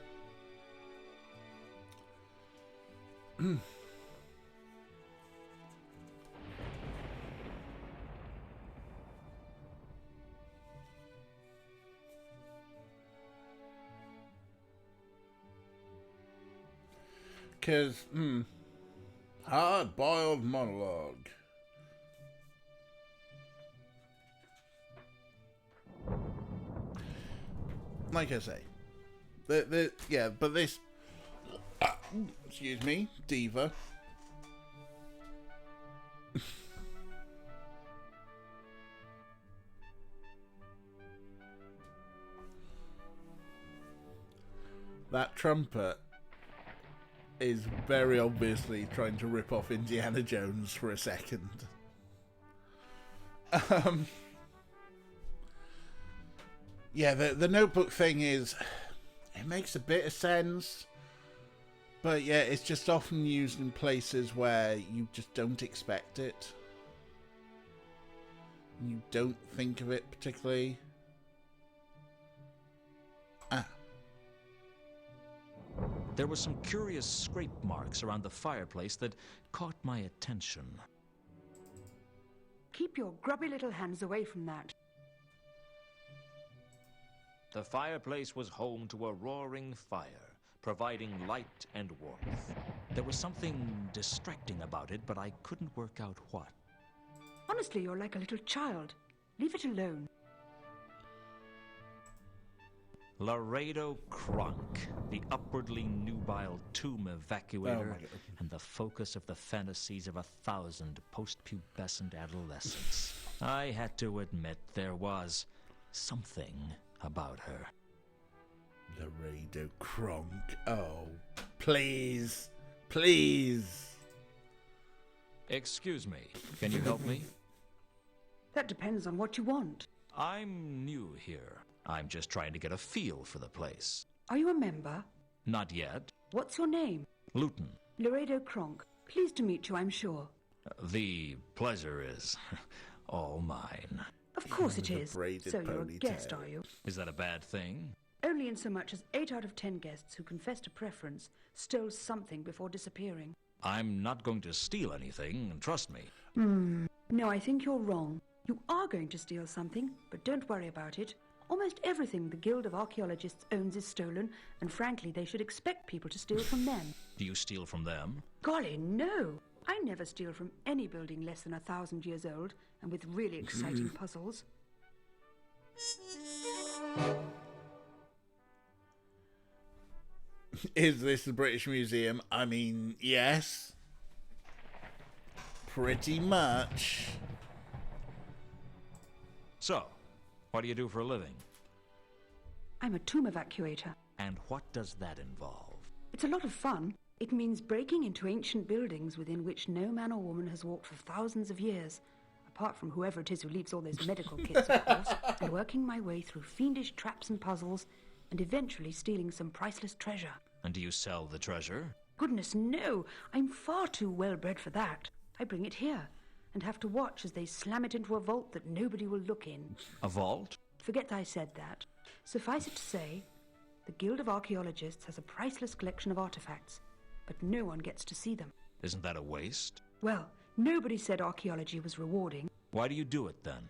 Because, hard-boiled monologue. Like I say, yeah, but this, excuse me, diva. That trumpet is very obviously trying to rip off Indiana Jones for a second. Yeah, the notebook thing is, it makes a bit of sense, but yeah, it's just often used in places where you just don't expect it. You don't think of it particularly. There were some curious scrape marks around the fireplace that caught my attention. Keep your grubby little hands away from that. The fireplace was home to a roaring fire, providing light and warmth. There was something distracting about it, but I couldn't work out what. Honestly, you're like a little child. Leave it alone. Laredo Kronk, the upwardly nubile tomb evacuator, and the focus of the fantasies of 1,000 post-pubescent adolescents. I had to admit there was something about her. Laredo Kronk. Oh, please. Please. Excuse me, can you help me? That depends on what you want. I'm new here. I'm just trying to get a feel for the place. Are you a member? Not yet. What's your name? Luton. Laredo Kronk. Pleased to meet you, I'm sure. The pleasure is all mine. Of course it is. So you're a ponytail. guest, are you? Is that a bad thing? Only in so much as 8 out of 10 guests who confessed a preference stole something before disappearing. I'm not going to steal anything, trust me. No, I think you're wrong. You are going to steal something, but don't worry about it. Almost everything the Guild of Archaeologists owns is stolen, and frankly, they should expect people to steal from them. Do you steal from them? Golly, no! I never steal from any building less than 1,000 years old, and with really exciting puzzles. Is this the British Museum? I mean, yes. Pretty much. So, what do you do for a living? I'm a tomb evacuator. And what does that involve? It's a lot of fun. It means breaking into ancient buildings within which no man or woman has walked for thousands of years, apart from whoever it is who leaves all those medical kits, of course, and working my way through fiendish traps and puzzles, and eventually stealing some priceless treasure. And do you sell the treasure? Goodness, no! I'm far too well-bred for that. I bring it here, and have to watch as they slam it into a vault that nobody will look in. A vault? Forget I said that. Suffice it to say, the Guild of Archaeologists has a priceless collection of artifacts, but no one gets to see them. Isn't that a waste? Well, nobody said archaeology was rewarding. Why do you do it then?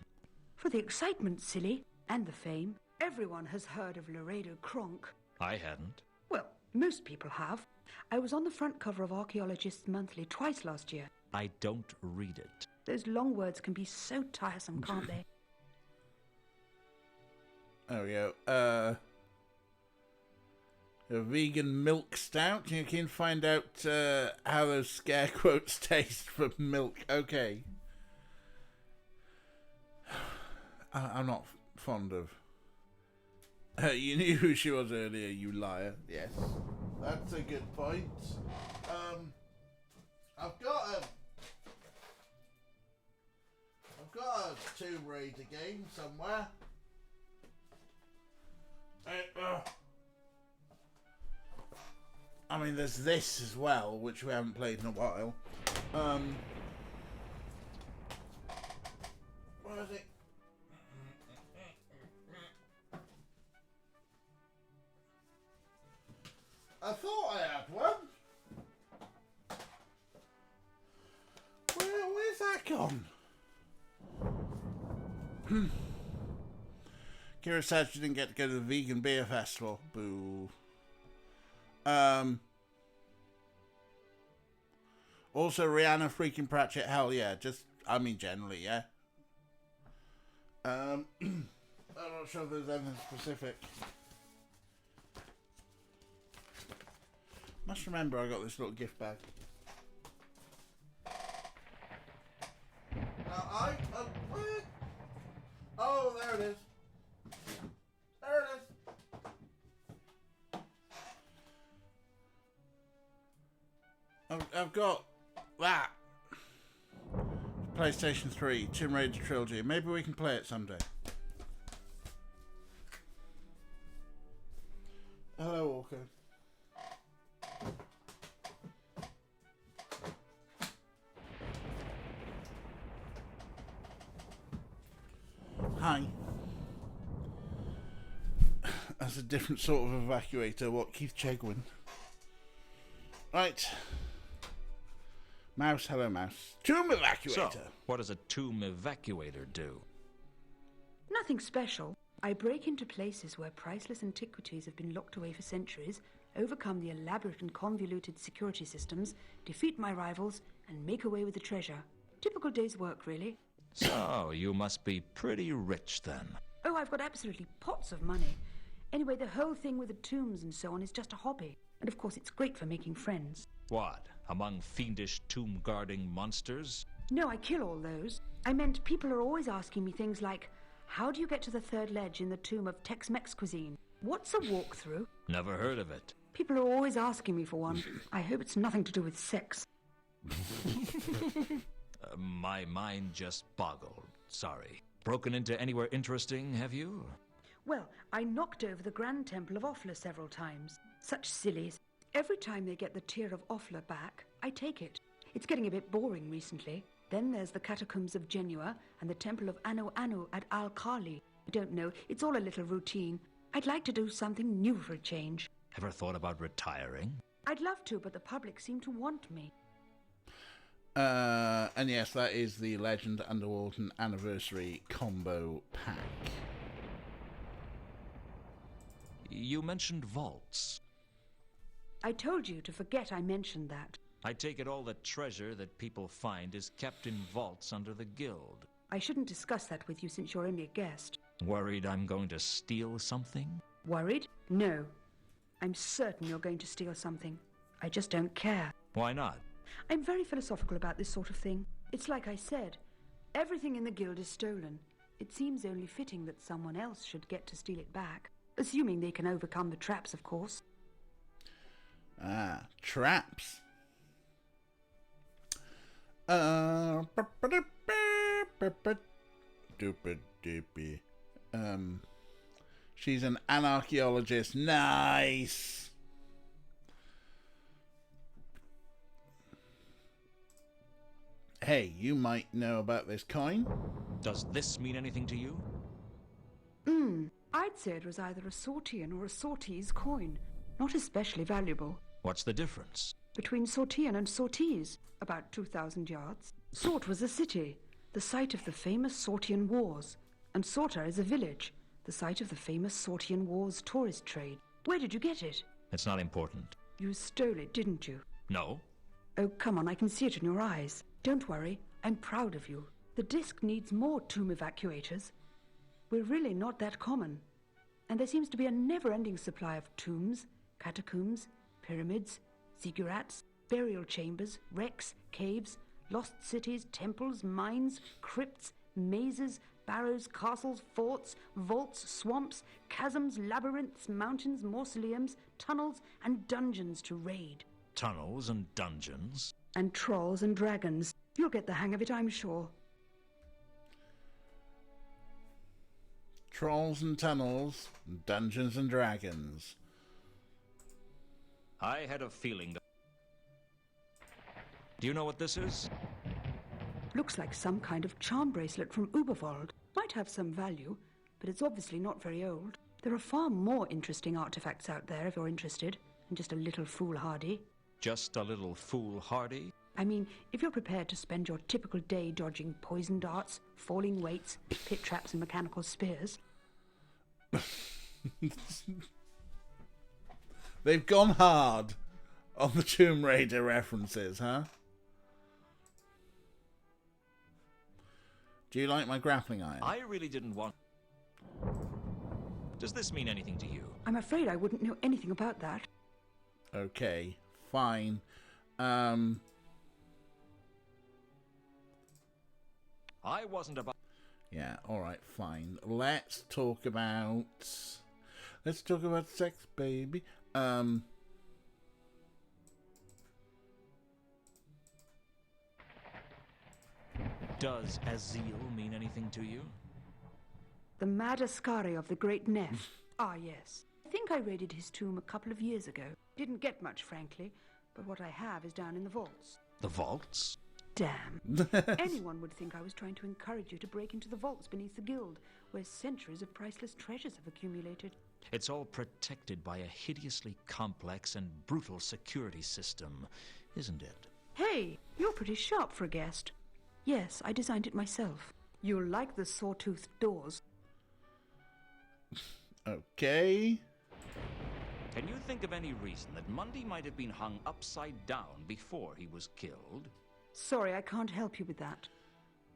For the excitement, silly, and the fame. Everyone has heard of Laredo Kronk. I hadn't. Well, most people have. I was on the front cover of Archaeologists Monthly twice last year. I don't read it. Those long words can be so tiresome, can't they? There we go. A vegan milk stout. You can find out how those scare quotes taste from milk. Okay. I'm not fond of... you knew who she was earlier, you liar. Yes. That's a good point. I've got a Tomb Raider game somewhere. I mean, there's this as well, which we haven't played in a while. Where is it? I thought I had one. Where's that gone? Kira said she didn't get to go to the vegan beer festival. Boo. Also, Rihanna freaking Pratchett. Hell yeah. Just, I mean, generally, yeah. I'm not sure if there's anything specific. Must remember I got this little gift bag. Now where? Oh, there it is. There it is. I've got that. PlayStation 3, Tomb Raider Trilogy. Maybe we can play it someday. Hello, Walker. Hi. That's a different sort of evacuator. What, Keith Chegwin? Right. Mouse, hello mouse. Tomb evacuator. So, what does a tomb evacuator do? Nothing special. I break into places where priceless antiquities have been locked away for centuries, overcome the elaborate and convoluted security systems, defeat my rivals, and make away with the treasure. Typical day's work, really. So, you must be pretty rich then. Oh, I've got absolutely pots of money. Anyway, the whole thing with the tombs and so on is just a hobby. And of course, it's great for making friends. What? Among fiendish tomb-guarding monsters? No, I kill all those. I meant people are always asking me things like, how do you get to the third ledge in the tomb of Tex-Mex cuisine? What's a walkthrough? Never heard of it. People are always asking me for one. I hope it's nothing to do with sex. My mind just boggled. Sorry. Broken into anywhere interesting, have you? Well, I knocked over the Grand Temple of Offla several times. Such sillies. Every time they get the Tear of Offla back, I take it. It's getting a bit boring recently. Then there's the Catacombs of Genua and the Temple of Anu Anu at Al-Khali. I don't know, it's all a little routine. I'd like to do something new for a change. Ever thought about retiring? I'd love to, but the public seem to want me. And yes, that is the Legend Underwater Anniversary Combo Pack. You mentioned vaults. I told you to forget I mentioned that. I take it all the treasure that people find is kept in vaults under the guild. I shouldn't discuss that with you since you're only a guest. Worried I'm going to steal something? Worried? No. I'm certain you're going to steal something. I just don't care. Why not? I'm very philosophical about this sort of thing. It's like I said, everything in the guild is stolen. It seems only fitting that someone else should get to steal it back. Assuming they can overcome the traps, of course. Ah, traps. She's an anarchaeologist. Nice. Hey, you might know about this coin. Does this mean anything to you? I'd say it was either a Sortian or a Sortese coin. Not especially valuable. What's the difference? Between Sortian and Sortese, about 2,000 yards. Sort was a city, the site of the famous Sortian Wars. And Sorta is a village, the site of the famous Sortian Wars tourist trade. Where did you get it? It's not important. You stole it, didn't you? No. Oh, come on, I can see it in your eyes. Don't worry, I'm proud of you. The disk needs more tomb evacuators. We're really not that common. And there seems to be a never-ending supply of tombs, catacombs, pyramids, ziggurats, burial chambers, wrecks, caves, lost cities, temples, mines, crypts, mazes, barrows, castles, forts, vaults, swamps, chasms, labyrinths, mountains, mausoleums, tunnels, and dungeons to raid. Tunnels and dungeons? And trolls and dragons. You'll get the hang of it, I'm sure. Trolls and tunnels, dungeons and dragons. I had a feeling that... Do you know what this is? Looks like some kind of charm bracelet from Uberwald. Might have some value, but it's obviously not very old. There are far more interesting artifacts out there if you're interested, and just a little foolhardy. Just a little foolhardy? I mean, if you're prepared to spend your typical day dodging poison darts, falling weights, pit traps and mechanical spears. They've gone hard on the Tomb Raider references, huh? Do you like my grappling iron? I really didn't want... Does this mean anything to you? I'm afraid I wouldn't know anything about that. Okay, fine. I wasn't about... Yeah, alright, fine. Let's talk about sex, baby. Does Azil mean anything to you? The Mad Ascari of the Great Neff. Ah, yes. I think I raided his tomb a couple of years ago. Didn't get much, frankly, but what I have is down in the vaults. The vaults? Damn. Anyone would think I was trying to encourage you to break into the vaults beneath the guild, where centuries of priceless treasures have accumulated. It's all protected by a hideously complex and brutal security system, isn't it? Hey, you're pretty sharp for a guest. Yes, I designed it myself. You'll like the sawtoothed doors. Okay. Can you think of any reason that Mundy might have been hung upside down before he was killed? Sorry, I can't help you with that.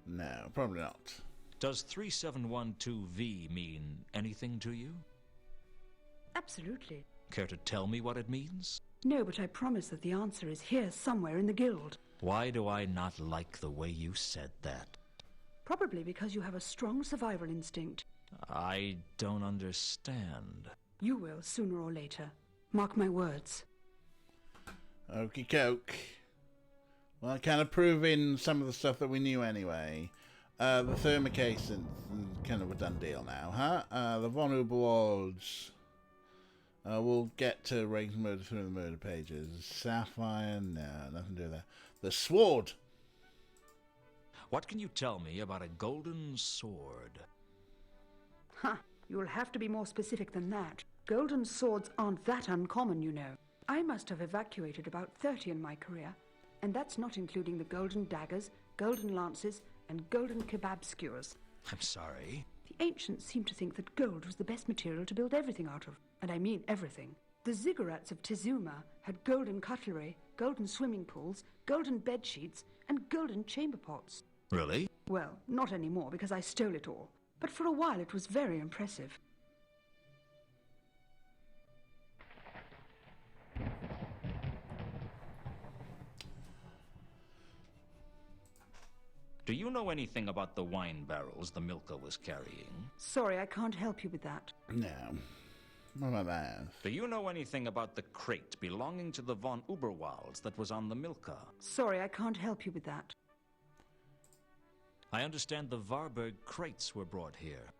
No, probably not. Does 3712V mean anything to you? Absolutely. Care to tell me what it means? No, but I promise that the answer is here somewhere in the guild. Why do I not like the way you said that? Probably because you have a strong survival instinct. I don't understand. You will, sooner or later. Mark my words. Okie coke. Well, kind of proving some of the stuff that we knew anyway. The thermocase is kind of a done deal now, huh? The Von Uberwalds. We'll get to Reagan's murder through the murder pages. Sapphire, no, nothing to do with that. The sword. What can you tell me about a golden sword? Huh, you'll have to be more specific than that. Golden swords aren't that uncommon, you know. I must have evacuated about 30 in my career, and that's not including the golden daggers, golden lances, and golden kebab skewers. I'm sorry. The ancients seemed to think that gold was the best material to build everything out of, and I mean everything. The ziggurats of Tizuma had golden cutlery, golden swimming pools, golden bed sheets, and golden chamber pots. Really? Well, not anymore because I stole it all. But for a while it was very impressive. Do you know anything about the wine barrels the Milka was carrying? Sorry, I can't help you with that. No. What about that? Do you know anything about the crate belonging to the von Uberwalds that was on the Milka? Sorry, I can't help you with that. I understand the Varberg crates were brought here.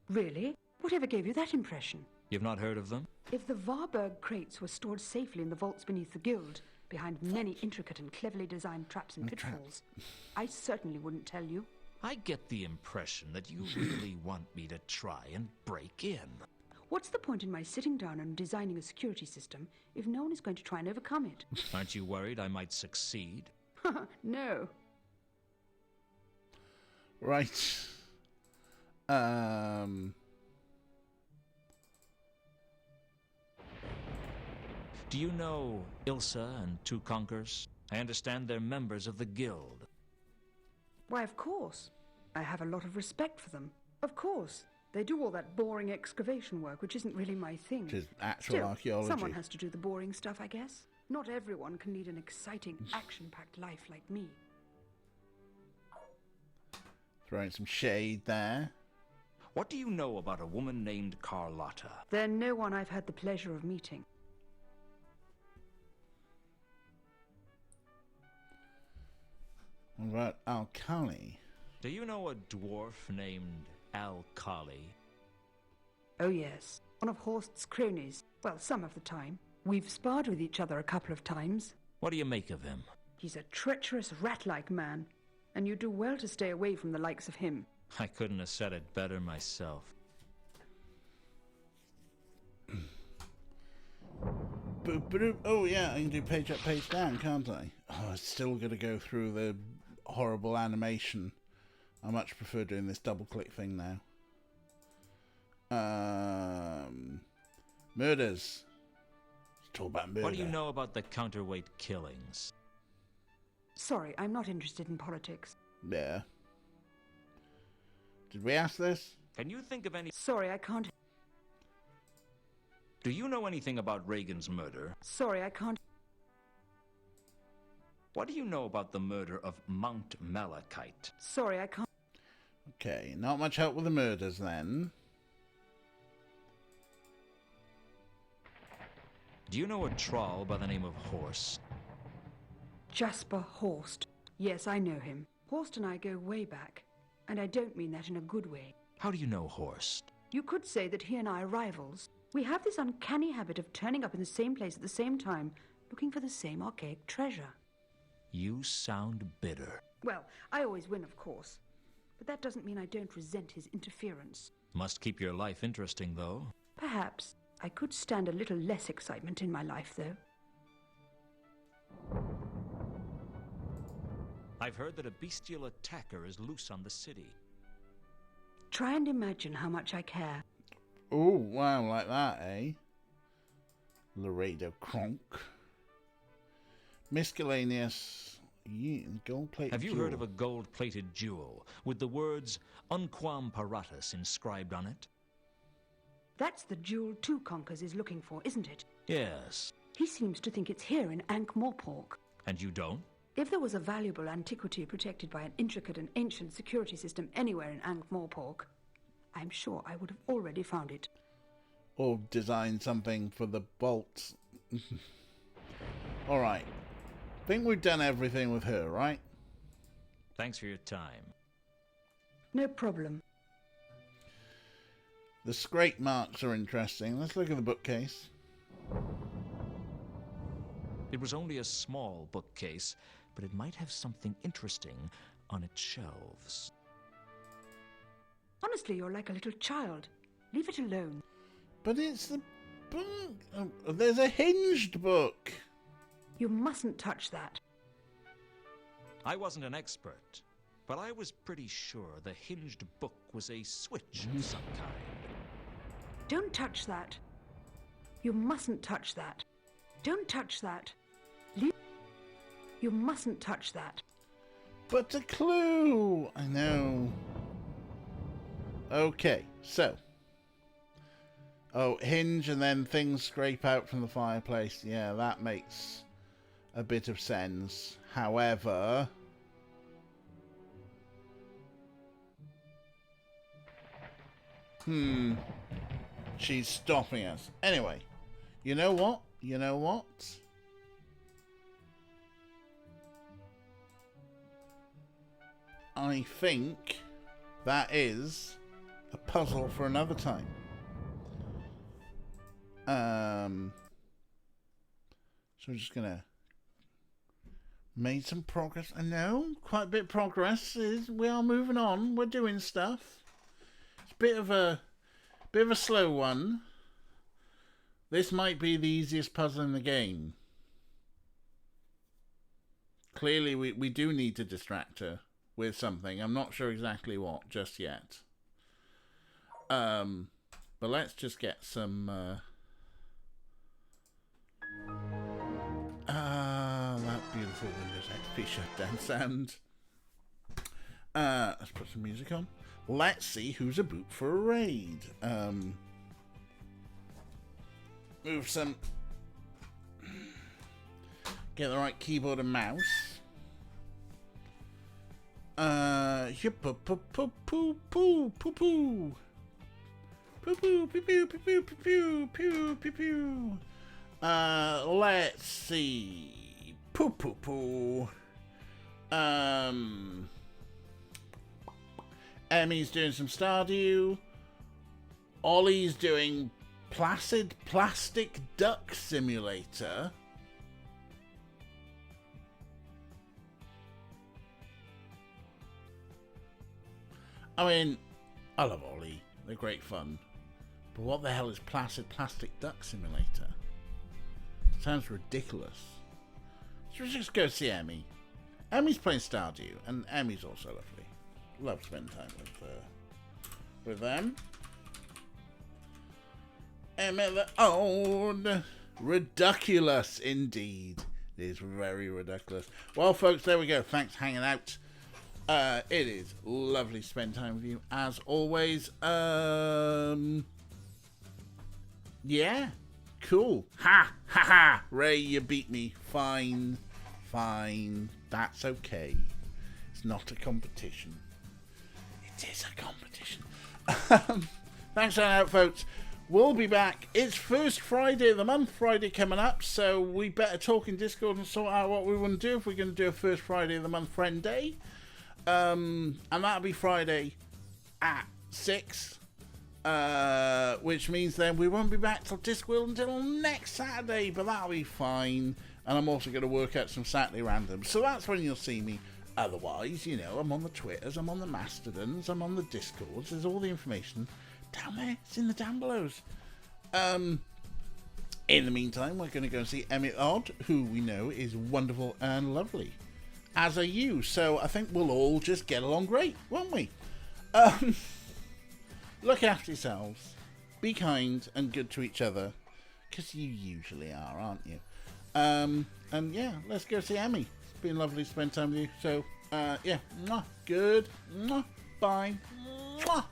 Really? Whatever gave you that impression? You've not heard of them? If the Varberg crates were stored safely in the vaults beneath the guild, behind many intricate and cleverly designed traps and pitfalls, I certainly wouldn't tell you. I get the impression that you really want me to try and break in. What's the point in my sitting down and designing a security system if no one is going to try and overcome it? Aren't you worried I might succeed? No. Right. Do you know Ilsa and Two Conkers? I understand they're members of the guild. Why, of course. I have a lot of respect for them. Of course. They do all that boring excavation work, which isn't really my thing. Which is actual Still, archaeology. Someone has to do the boring stuff, I guess. Not everyone can lead an exciting, action-packed life like me. Throwing some shade there. What do you know about a woman named Carlotta? They're no one I've had the pleasure of meeting. What about Alkali? Do you know a dwarf named Alkali? Oh, yes. One of Horst's cronies. Well, some of the time. We've sparred with each other a couple of times. What do you make of him? He's a treacherous, rat-like man, and you do well to stay away from the likes of him. I couldn't have said it better myself. Oh, yeah, I can do page up, page down, can't I? Oh, it's still going to go through the horrible animation. I much prefer doing this double-click thing now. Murders. Let's talk about murder. What do you know about the counterweight killings? Sorry, I'm not interested in politics. Yeah. Did we ask this? Can you think of any... Sorry, I can't... Do you know anything about Reagan's murder? Sorry, I can't... What do you know about the murder of Mount Malachite? Sorry, I can't... Okay, not much help with the murders then. Do you know a troll by the name of Horst? Jasper Horst. Yes, I know him. Horst and I go way back. And I don't mean that in a good way. How do you know Horst? You could say that he and I are rivals. We have this uncanny habit of turning up in the same place at the same time, looking for the same archaic treasure. You sound bitter. Well, I always win, of course. But that doesn't mean I don't resent his interference. Must keep your life interesting, though. Perhaps. I could stand a little less excitement in my life, though. I've heard that a bestial attacker is loose on the city. Try and imagine how much I care. Oh, wow, like that, eh? Laredo Kronk. Miscellaneous. Gold-plated Have you jewel. heard of a gold-plated jewel with the words Unquam Paratus inscribed on it? That's the jewel Two Conkers is looking for, isn't it? Yes. He seems to think it's here in Ankh-Morpork. And you don't? If there was a valuable antiquity protected by an intricate and ancient security system anywhere in Ankh-Morpork, I'm sure I would have already found it. Or designed something for the bolts. Alright. Think we've done everything with her, right? Thanks for your time. No problem. The scrape marks are interesting. Let's look at the bookcase. It was only a small bookcase, but it might have something interesting on its shelves. Honestly, you're like a little child. Leave it alone. But it's the book. Oh, there's a hinged book. You mustn't touch that. I wasn't an expert, but I was pretty sure the hinged book was a switch of some kind. Don't touch that. You mustn't touch that. Don't touch that. You mustn't touch that. But a clue! I know. Okay, so. Oh, hinge and then things scrape out from the fireplace. Yeah, that makes a bit of sense. However... She's stopping us. Anyway, you know what? You know what? I think that is a puzzle for another time. So we're just gonna made some progress. I know, quite a bit of progress. We are moving on. We're doing stuff. It's a bit of a slow one. This might be the easiest puzzle in the game. Clearly, we do need to distract her with something. I'm not sure exactly what just yet. But let's just get some. That beautiful Windows XP shutdown sound. Let's put some music on. Let's see who's a boot for a raid. Move some. Get the right keyboard and mouse. Poo poo poo poo poo poo poo. Poo poo poo poo poo poo poo poo poo poo. Let's see. Poo poo poo. Emmy's doing some Stardew. Ollie's doing Plastic Duck Simulator. I mean, I love Ollie. They're great fun. But what the hell is Plastic Duck Simulator? Sounds ridiculous. So let's just go see Emmy. Emmy's playing Stardew, and Emmy's also lovely. Love spending time with them. Emma the old. Ridiculous indeed. It is very ridiculous. Well, folks, there we go. Thanks for hanging out. It is lovely to spend time with you as always. Yeah, cool. Ha ha ha. Ray, you beat me. Fine. That's okay. It's not a competition. It is a competition. Thanks for hanging out, folks. We'll be back. It's first Friday of the month. Friday coming up, so we better talk in Discord and sort out what we want to do if we're going to do a first Friday of the month friend day. And that'll be Friday at 6, which means then we won't be back till Discworld until next Saturday, but that'll be fine. And I'm also going to work out some Saturday randoms, so that's when you'll see me. Otherwise, you know, I'm on the Twitters, I'm on the Mastodons, I'm on the Discords. There's all the information down there. It's in the down belows. In the meantime, we're going to go and see Emmett Odd, who we know is wonderful and lovely, as are you. So I think we'll all just get along great, won't we? Look after yourselves. Be kind and good to each other, because you usually are, aren't you? And yeah, let's go see Emmy. It's been lovely to spend time with you. So yeah, mwah, good, mwah, bye, mwah.